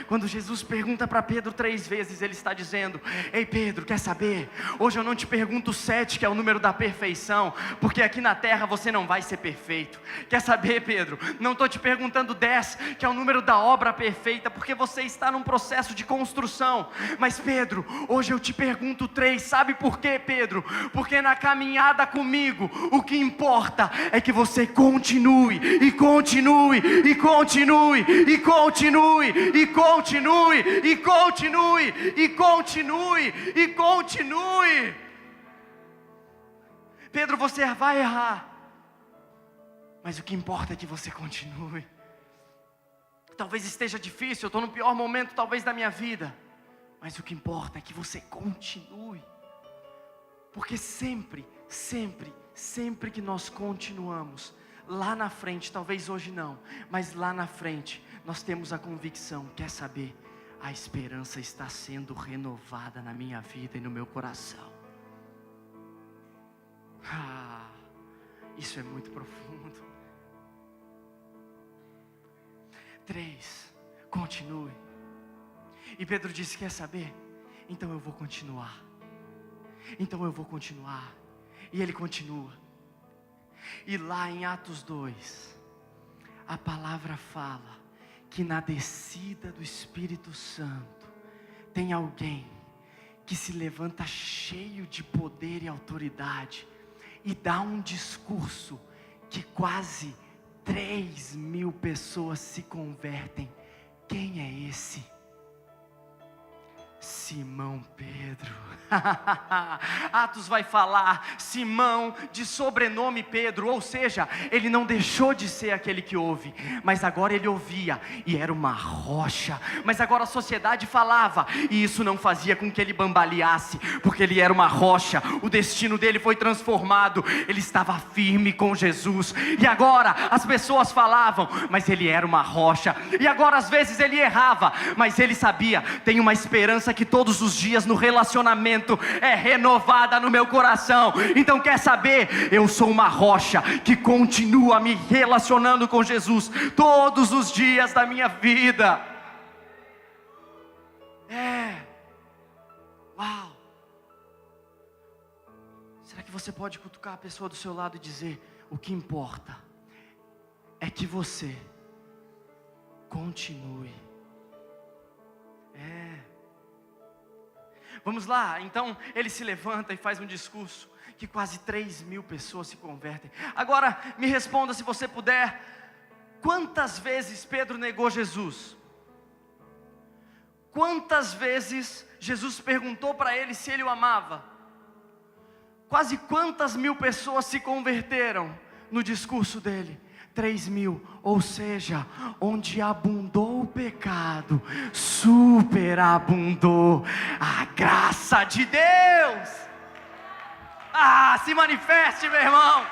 quando Jesus pergunta para Pedro 3 vezes, Ele está dizendo: ei Pedro, quer saber? Hoje eu não te pergunto 7, que é o número da perfeição, porque aqui na terra você não vai ser perfeito. Quer saber, Pedro? Não estou te perguntando 10, que é o número da obra perfeita, porque você está num processo de construção. Mas Pedro, hoje eu te pergunto 3, sabe por quê, Pedro? Porque na caminhada comigo, o que importa é que você continue, e continue, e continue, e continue, e continue, e continue, e continue, e continue. Pedro, você vai errar, mas o que importa é que você continue. Talvez esteja difícil, eu estou no pior momento talvez da minha vida, mas o que importa é que você continue. Porque sempre sempre que nós continuamos, lá na frente, talvez hoje não, mas lá na frente, nós temos a convicção, quer saber? A esperança está sendo renovada na minha vida e no meu coração. Isso é muito profundo. 3, continue. E Pedro disse, quer saber? Então eu vou continuar. Então eu vou continuar. E ele continua. E lá em Atos 2, a palavra fala que na descida do Espírito Santo, tem alguém que se levanta cheio de poder e autoridade, e dá um discurso que quase 3.000 pessoas se convertem. Quem é esse? Simão Pedro. Atos vai falar Simão, de sobrenome Pedro, ou seja, ele não deixou de ser aquele que ouve, mas agora ele ouvia e era uma rocha. Mas agora a sociedade falava, e isso não fazia com que ele bambaleasse, porque ele era uma rocha. O destino dele foi transformado, ele estava firme com Jesus. E agora as pessoas falavam, mas ele era uma rocha. E agora às vezes ele errava, mas ele sabia, tem uma esperança que todos os dias no relacionamento é renovada no meu coração. Então quer saber? Eu sou uma rocha que continua me relacionando com Jesus todos os dias da minha vida. Uau. Será que você pode cutucar a pessoa do seu lado e dizer, o que importa é que você continue. Vamos lá, então ele se levanta e faz um discurso que quase 3.000 pessoas se convertem. Agora me responda, se você puder, quantas vezes Pedro negou Jesus? Quantas vezes Jesus perguntou para ele se ele o amava? Quase quantas mil pessoas se converteram no discurso dele? 3.000, ou seja, onde abundou o pecado, superabundou a graça de Deus. Se manifeste, meu irmão.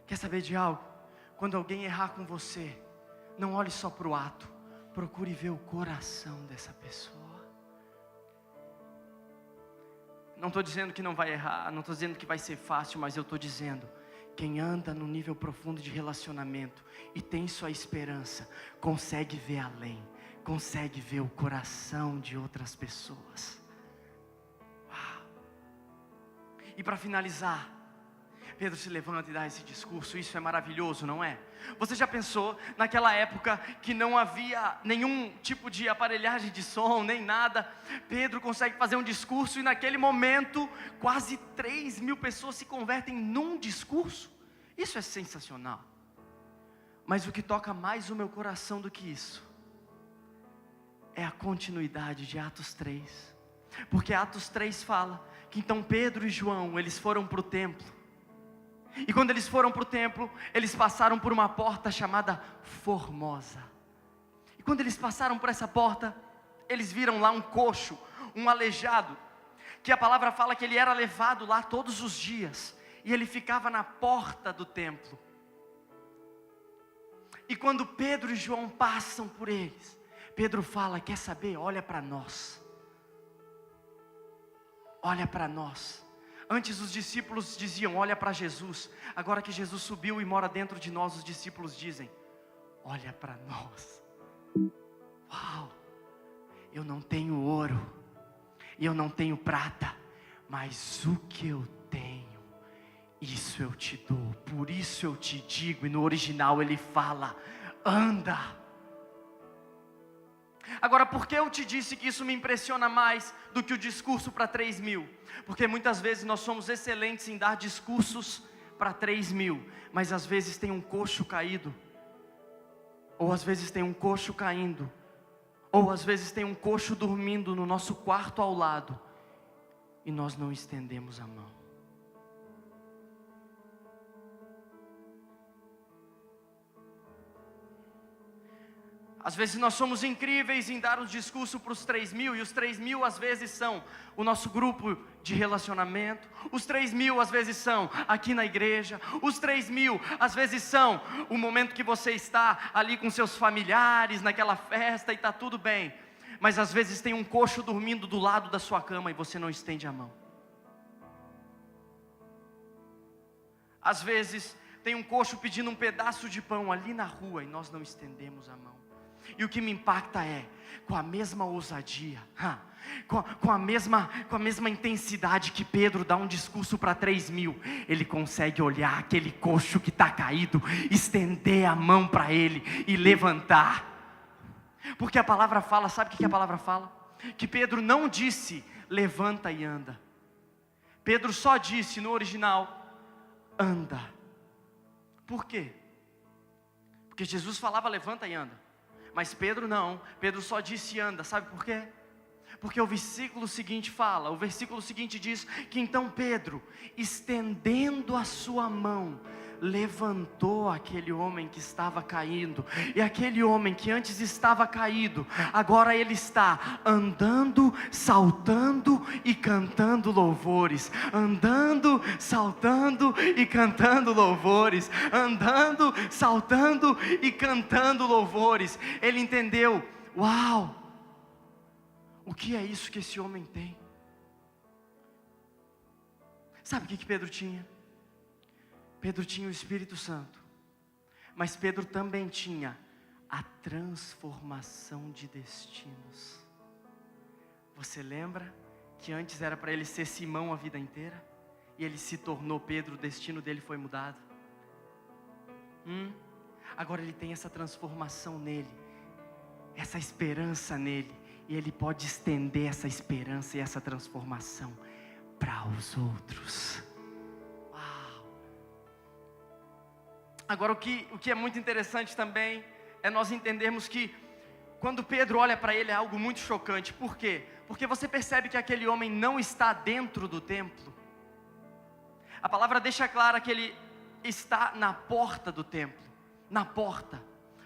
Quer saber de algo? Quando alguém errar com você, não olhe só para o ato, procure ver o coração dessa pessoa. Não estou dizendo que não vai errar, não estou dizendo que vai ser fácil, mas eu estou dizendo, quem anda no nível profundo de relacionamento e tem sua esperança, consegue ver além, consegue ver o coração de outras pessoas. Uau. E para finalizar, Pedro se levanta e dá esse discurso. Isso é maravilhoso, não é? Você já pensou naquela época que não havia nenhum tipo de aparelhagem de som, nem nada? Pedro consegue fazer um discurso e naquele momento quase 3.000 pessoas se convertem num discurso. Isso é sensacional. Mas o que toca mais o meu coração do que isso é a continuidade de Atos 3. Porque Atos 3 fala que então Pedro e João, eles foram para o templo. E quando eles foram para o templo, eles passaram por uma porta chamada Formosa. E quando eles passaram por essa porta, eles viram lá um coxo, um aleijado, que a palavra fala que ele era levado lá todos os dias, e ele ficava na porta do templo. E quando Pedro e João passam por eles, Pedro fala, quer saber? Olha para nós. Olha para nós. Antes os discípulos diziam, olha para Jesus. Agora que Jesus subiu e mora dentro de nós, os discípulos dizem, olha para nós. Uau! Eu não tenho ouro, e eu não tenho prata, mas o que eu tenho, isso eu te dou. Por isso eu te digo, e no original ele fala, anda. Agora, por que eu te disse que isso me impressiona mais do que o discurso para 3.000? Porque muitas vezes nós somos excelentes em dar discursos para 3.000, mas às vezes tem um coxo caído, ou às vezes tem um coxo caindo, ou às vezes tem um coxo dormindo no nosso quarto ao lado, e nós não estendemos a mão. Às vezes nós somos incríveis em dar um discurso para os 3.000, e os 3.000 às vezes são o nosso grupo de relacionamento, os 3.000 às vezes são aqui na igreja, os 3.000 às vezes são o momento que você está ali com seus familiares, naquela festa e está tudo bem, mas às vezes tem um coxo dormindo do lado da sua cama e você não estende a mão. Às vezes tem um coxo pedindo um pedaço de pão ali na rua e nós não estendemos a mão. E o que me impacta é, com a mesma ousadia, com a mesma intensidade que Pedro dá um discurso para 3.000, ele consegue olhar aquele coxo que está caído, estender a mão para ele e levantar. Porque a palavra fala, sabe o que a palavra fala? Que Pedro não disse, levanta e anda. Pedro só disse no original, anda. Por quê? Porque Jesus falava, levanta e anda. Mas Pedro não, Pedro só disse anda, sabe por quê? Porque o versículo seguinte fala, o versículo seguinte diz que então Pedro, estendendo a sua mão, levantou aquele homem que estava caindo, e aquele homem que antes estava caído, agora ele está andando, saltando e cantando louvores, andando, saltando e cantando louvores, andando, saltando e cantando louvores. Ele entendeu, uau, o que é isso que esse homem tem? Sabe o que Pedro tinha? Pedro tinha o Espírito Santo, mas Pedro também tinha a transformação de destinos. Você lembra que antes era para ele ser Simão a vida inteira? E ele se tornou Pedro, o destino dele foi mudado. Agora ele tem essa transformação nele, essa esperança nele, e ele pode estender essa esperança e essa transformação para os outros. Agora o que é muito interessante também é nós entendermos que quando Pedro olha para ele é algo muito chocante. Por quê? Porque você percebe que aquele homem não está dentro do templo. A palavra deixa clara que ele está na porta do templo, na porta.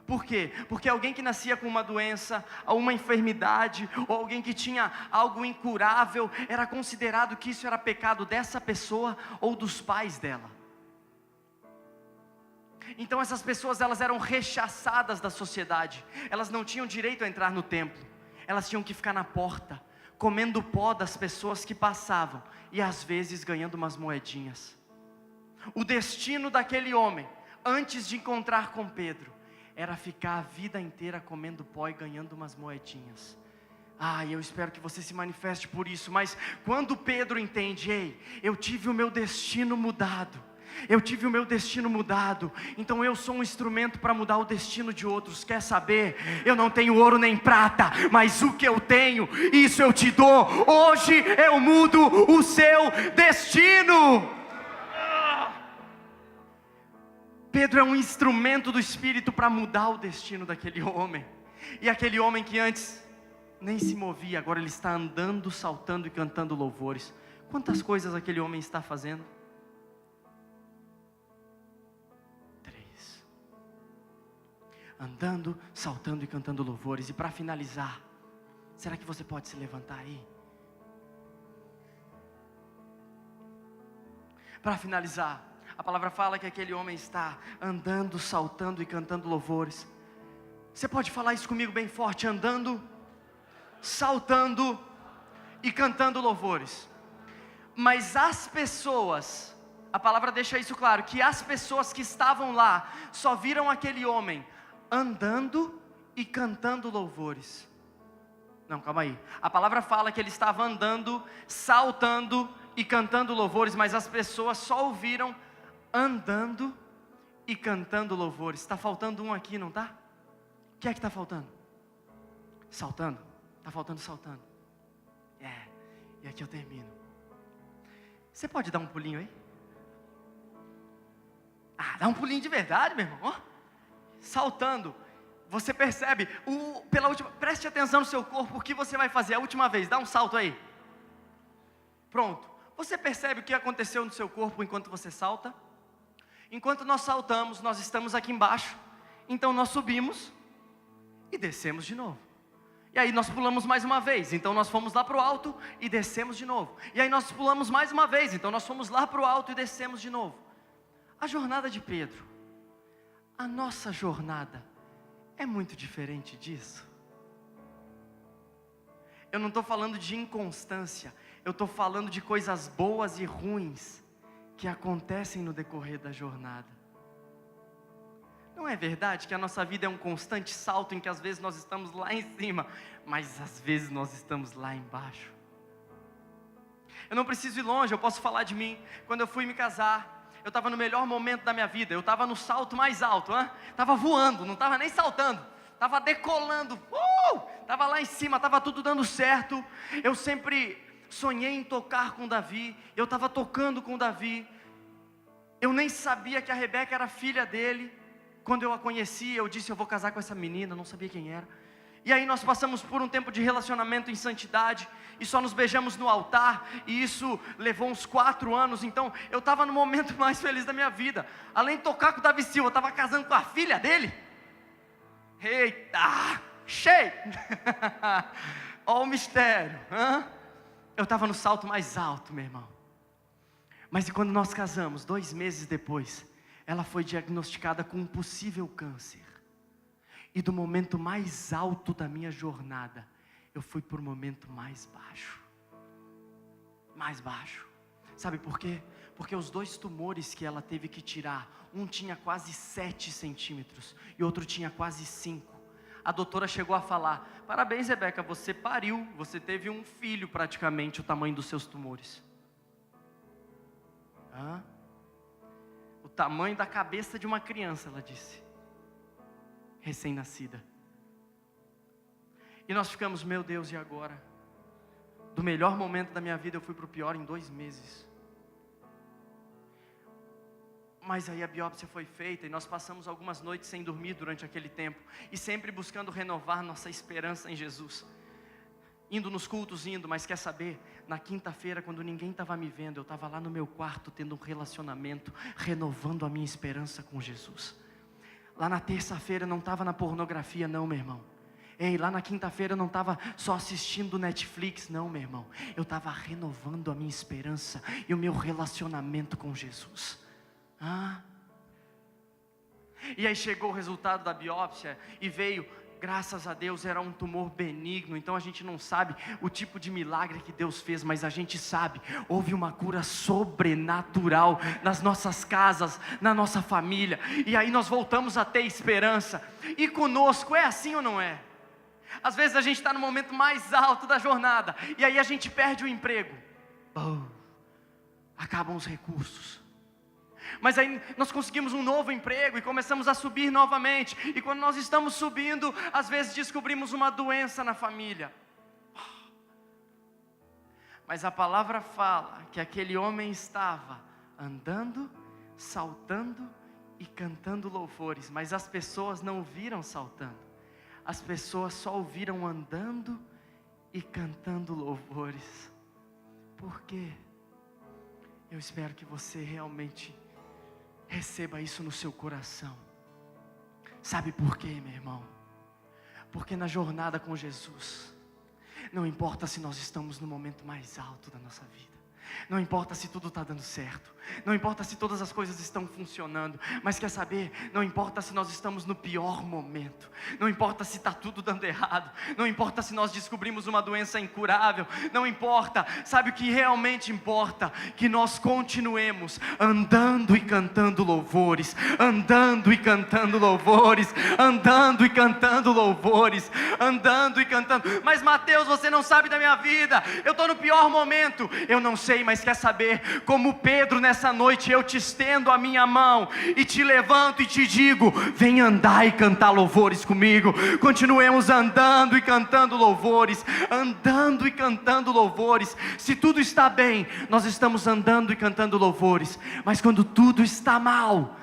Por quê? Porque alguém que nascia com uma doença, uma enfermidade, ou alguém que tinha algo incurável, era considerado que isso era pecado dessa pessoa ou dos pais dela. Então essas pessoas, elas eram rechaçadas da sociedade, elas não tinham direito a entrar no templo, elas tinham que ficar na porta, comendo pó das pessoas que passavam, e às vezes ganhando umas moedinhas. O destino daquele homem, antes de encontrar com Pedro, era ficar a vida inteira comendo pó e ganhando umas moedinhas. Eu espero que você se manifeste por isso, mas quando Pedro entende, ei, eu tive o meu destino mudado, então eu sou um instrumento para mudar o destino de outros. Quer saber? Eu não tenho ouro nem prata, mas o que eu tenho, isso eu te dou. Hoje eu mudo o seu destino. Pedro é um instrumento do Espírito para mudar o destino daquele homem. E aquele homem que antes nem se movia, agora ele está andando, saltando e cantando louvores. Quantas coisas aquele homem está fazendo? 3. Andando, saltando e cantando louvores. E para finalizar, será que você pode se levantar aí? Para finalizar, a palavra fala que aquele homem está andando, saltando e cantando louvores. Você pode falar isso comigo bem forte? Andando, saltando e cantando louvores. Mas as pessoas, a palavra deixa isso claro, que as pessoas que estavam lá só viram aquele homem andando e cantando louvores. Não, calma aí. A palavra fala que ele estava andando, saltando e cantando louvores, mas as pessoas só o viram andando e cantando louvores. Está faltando um aqui, não está? O que é que está faltando? Saltando. Está faltando saltando. E aqui eu termino. Você pode dar um pulinho aí? Dá um pulinho de verdade, meu irmão. Saltando. Você percebe, preste atenção no seu corpo, o que você vai fazer a última vez, dá um salto aí. Pronto. Você percebe o que aconteceu no seu corpo enquanto você salta? Enquanto nós saltamos, nós estamos aqui embaixo, então nós subimos, e descemos de novo. E aí nós pulamos mais uma vez, então nós fomos lá para o alto e descemos de novo. E aí nós pulamos mais uma vez, então nós fomos lá para o alto e descemos de novo. A jornada de Pedro, a nossa jornada é muito diferente disso. Eu não estou falando de inconstância, eu estou falando de coisas boas e ruins que acontecem no decorrer da jornada. Não é verdade que a nossa vida é um constante salto em que às vezes nós estamos lá em cima, mas às vezes nós estamos lá embaixo? Eu não preciso ir longe, eu posso falar de mim. Quando eu fui me casar, eu estava no melhor momento da minha vida, eu estava no salto mais alto, estava voando, não estava nem saltando, estava decolando, estava lá em cima, estava tudo dando certo. Eu sempre sonhei em tocar com Davi, eu estava tocando com Davi, eu nem sabia que a Rebeca era filha dele. Quando eu a conheci, eu disse, eu vou casar com essa menina, não sabia quem era. E aí nós passamos por um tempo de relacionamento em santidade, e só nos beijamos no altar, e isso levou uns 4 anos. Então eu estava no momento mais feliz da minha vida. Além de tocar com o Davi Silva, eu estava casando com a filha dele. Eita, cheio. Olha o mistério, Eu estava no salto mais alto, meu irmão. Mas e quando nós casamos, 2 meses depois, ela foi diagnosticada com um possível câncer. E do momento mais alto da minha jornada, eu fui para o momento mais baixo. Mais baixo. Sabe por quê? Porque os 2 tumores que ela teve que tirar, um tinha quase 7 centímetros e outro tinha quase 5. A doutora chegou a falar, parabéns Rebeca, você pariu, você teve um filho praticamente o tamanho dos seus tumores. O tamanho da cabeça de uma criança, ela disse, recém-nascida. E nós ficamos, meu Deus, e agora? Do melhor momento da minha vida eu fui para o pior em 2 meses. Mas aí a biópsia foi feita e nós passamos algumas noites sem dormir durante aquele tempo, e sempre buscando renovar nossa esperança em Jesus. Indo nos cultos, mas quer saber? Na quinta-feira, quando ninguém estava me vendo, eu estava lá no meu quarto, tendo um relacionamento, renovando a minha esperança com Jesus. Lá na terça-feira, não estava na pornografia não, meu irmão. Lá na quinta-feira, eu não estava só assistindo Netflix, não, meu irmão. Eu estava renovando a minha esperança e o meu relacionamento com Jesus. E aí chegou o resultado da biópsia e veio, graças a Deus, era um tumor benigno. Então a gente não sabe o tipo de milagre que Deus fez, mas a gente sabe, houve uma cura sobrenatural nas nossas casas, na nossa família. E aí nós voltamos a ter esperança. E conosco é assim ou não é? Às vezes a gente está no momento mais alto da jornada, e aí a gente perde o emprego, acabam os recursos. Mas aí nós conseguimos um novo emprego e começamos a subir novamente. E quando nós estamos subindo, às vezes descobrimos uma doença na família. Mas a palavra fala que aquele homem estava andando, saltando e cantando louvores. Mas as pessoas não o viram saltando. As pessoas só o viram andando e cantando louvores. Por quê? Eu espero que você realmente receba isso no seu coração. Sabe por quê, meu irmão? Porque na jornada com Jesus, não importa se nós estamos no momento mais alto da nossa vida, não importa se tudo está dando certo, não importa se todas as coisas estão funcionando, mas quer saber? Não importa se nós estamos no pior momento, não importa se está tudo dando errado, não importa se nós descobrimos uma doença incurável, não importa. Sabe o que realmente importa? Que nós continuemos andando e cantando louvores, andando e cantando louvores, andando e cantando louvores, andando e cantando. Mas Mateus, você não sabe da minha vida, eu estou no pior momento. Eu não sei, mas quer saber? Como Pedro, nessa noite eu te estendo a minha mão e te levanto e te digo, vem andar e cantar louvores comigo. Continuemos andando e cantando louvores, andando e cantando louvores. Se tudo está bem, nós estamos andando e cantando louvores, mas quando tudo está mal,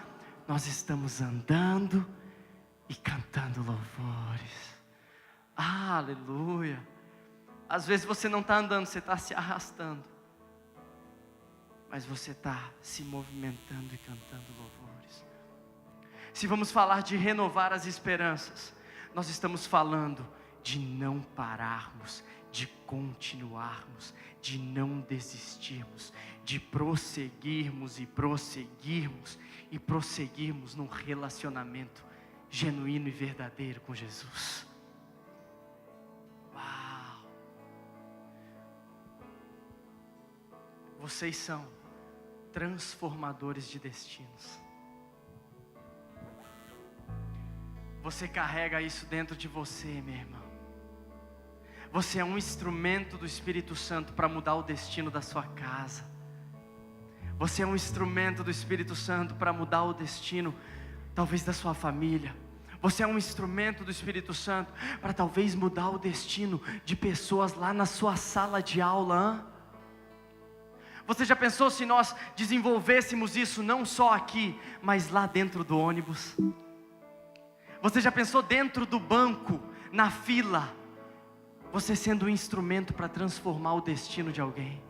nós estamos andando e cantando louvores. Aleluia. Às vezes você não está andando, você está se arrastando, mas você está se movimentando e cantando louvores. Se vamos falar de renovar as esperanças, nós estamos falando de não pararmos, de continuarmos, de não desistirmos, de prosseguirmos e prosseguirmos e prosseguirmos num relacionamento genuíno e verdadeiro com Jesus. Uau! Vocês são transformadores de destinos. Você carrega isso dentro de você, meu irmão. Você é um instrumento do Espírito Santo para mudar o destino da sua casa. Você é um instrumento do Espírito Santo para mudar o destino, talvez, da sua família. Você é um instrumento do Espírito Santo para talvez mudar o destino de pessoas lá na sua sala de aula. Você já pensou se nós desenvolvêssemos isso não só aqui, mas lá dentro do ônibus? Você já pensou dentro do banco, na fila, você sendo um instrumento para transformar o destino de alguém?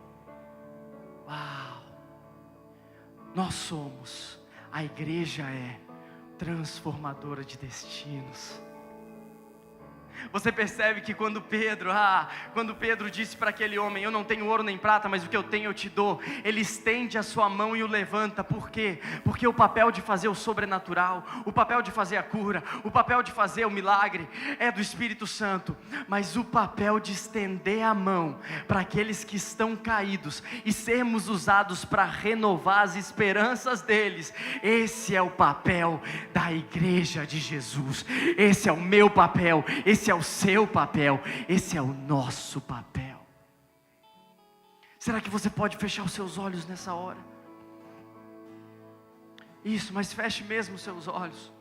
Uau! Nós somos, a igreja é transformadora de destinos. Você percebe que quando Pedro disse para aquele homem: eu não tenho ouro nem prata, mas o que eu tenho eu te dou, ele estende a sua mão e o levanta. Por quê? Porque o papel de fazer o sobrenatural, o papel de fazer a cura, o papel de fazer o milagre é do Espírito Santo, mas o papel de estender a mão para aqueles que estão caídos e sermos usados para renovar as esperanças deles, esse é o papel da igreja de Jesus. Esse é o meu papel, esse é o seu papel, esse é o nosso papel. Será que você pode fechar os seus olhos nessa hora? Isso, mas feche mesmo os seus olhos.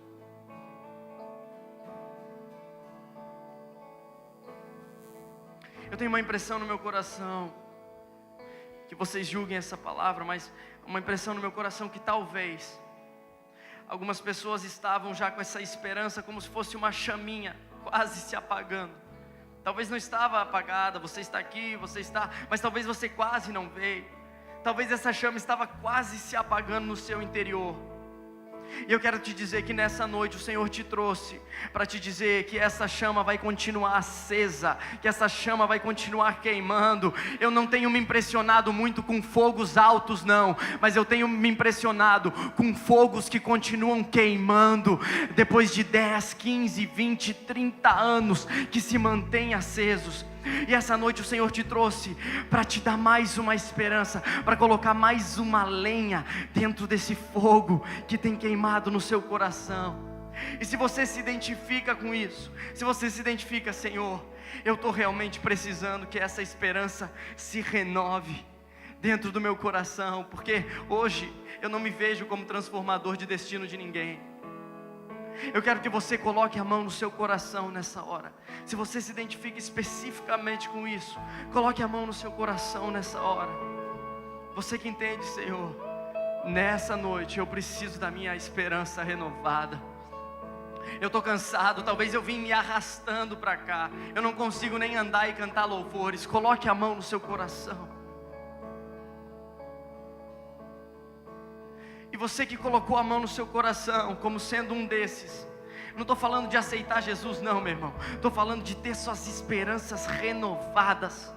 Eu tenho uma impressão no meu coração, que vocês julguem essa palavra, mas uma impressão no meu coração que talvez algumas pessoas estavam já com essa esperança como se fosse uma chaminha quase se apagando. Talvez não estava apagada, você está aqui, mas talvez você quase não veio. Talvez essa chama estava quase se apagando no seu interior. E eu quero te dizer que nessa noite o Senhor te trouxe para te dizer que essa chama vai continuar acesa, que essa chama vai continuar queimando. Eu não tenho me impressionado muito com fogos altos não, mas eu tenho me impressionado com fogos que continuam queimando, depois de 10, 15, 20, 30 anos, que se mantêm acesos. E essa noite o Senhor te trouxe para te dar mais uma esperança, para colocar mais uma lenha dentro desse fogo que tem queimado no seu coração. E se você se identifica com isso, se você se identifica: Senhor, eu estou realmente precisando que essa esperança se renove dentro do meu coração, porque hoje eu não me vejo como transformador de destino de ninguém. Eu quero que você coloque a mão no seu coração nessa hora. Se você se identifica especificamente com isso, coloque a mão no seu coração nessa hora. Você que entende: Senhor, nessa noite eu preciso da minha esperança renovada. Eu estou cansado, talvez eu vim me arrastando para cá, eu não consigo nem andar e cantar louvores. Coloque a mão no seu coração. E você que colocou a mão no seu coração como sendo um desses, não estou falando de aceitar Jesus não, meu irmão, estou falando de ter suas esperanças renovadas.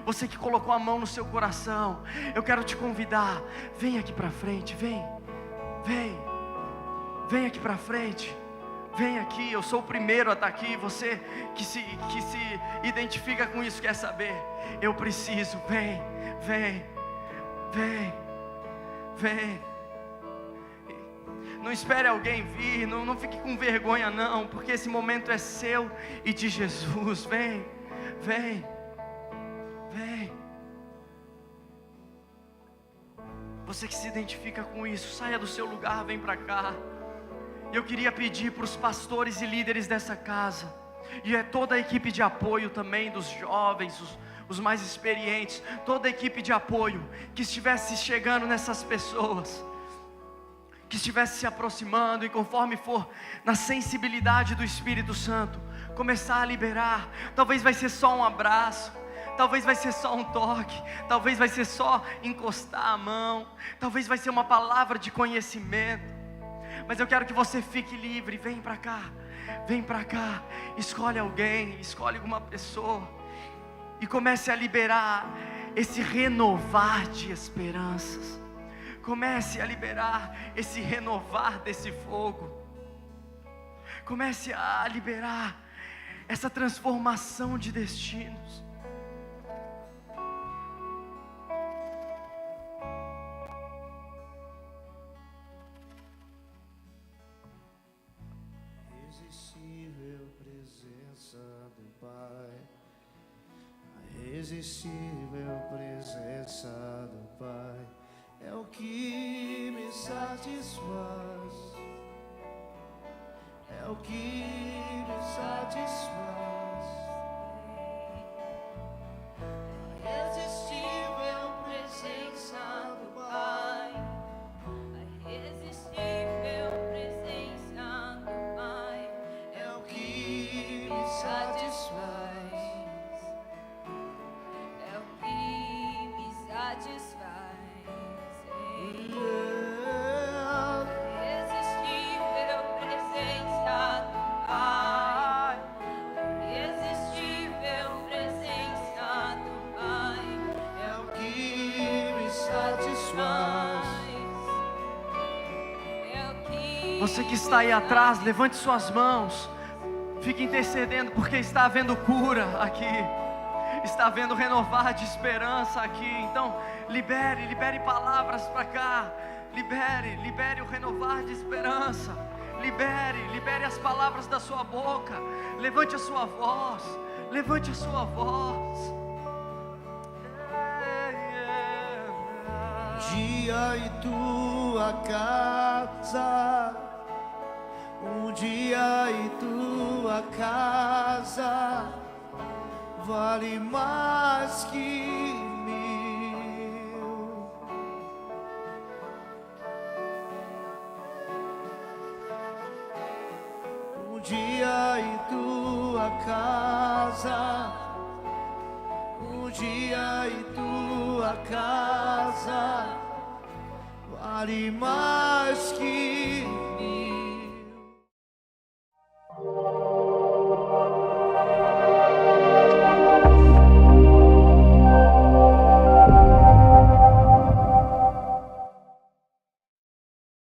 Você que colocou a mão no seu coração, eu quero te convidar: vem aqui para frente, vem aqui para frente, vem aqui. Eu sou o primeiro a estar aqui. Você que se identifica com isso, quer saber: eu preciso, vem. Não espere alguém vir, não fique com vergonha não, porque esse momento é seu e de Jesus. Vem. Você que se identifica com isso, saia do seu lugar, vem para cá. Eu queria pedir para os pastores e líderes dessa casa, e é toda a equipe de apoio também, dos jovens, os mais experientes, toda a equipe de apoio que estivesse chegando nessas pessoas, que estivesse se aproximando, e conforme for na sensibilidade do Espírito Santo, começar a liberar. Talvez vai ser só um abraço, talvez vai ser só um toque, talvez vai ser só encostar a mão, talvez vai ser uma palavra de conhecimento. Mas eu quero que você fique livre, vem para cá. Vem para cá, escolhe alguém, escolhe alguma pessoa e comece a liberar esse renovar de esperanças. Comece a liberar esse renovar desse fogo. Comece a liberar essa transformação de destinos. Irresistível presença do Pai, a irresistível presença do Pai é o que me satisfaz, é o que me satisfaz. A irresistível presença do Pai, a irresistível presença do Pai é o que me satisfaz, é o que me satisfaz. Irresistível presença do Pai, irresistível presença do Pai é o que me satisfaz. é o que Você que está aí atrás, levante suas mãos. Fique intercedendo, porque está havendo cura aqui. Está havendo renovar de esperança aqui. Então, libere palavras para cá. Libere o renovar de esperança. Libere as palavras da sua boca. Levante a sua voz. Levante a sua voz. Dia em tua casa, um dia em tua casa vale mais que 1000. Um dia em tua casa, um dia em tua casa vale mais que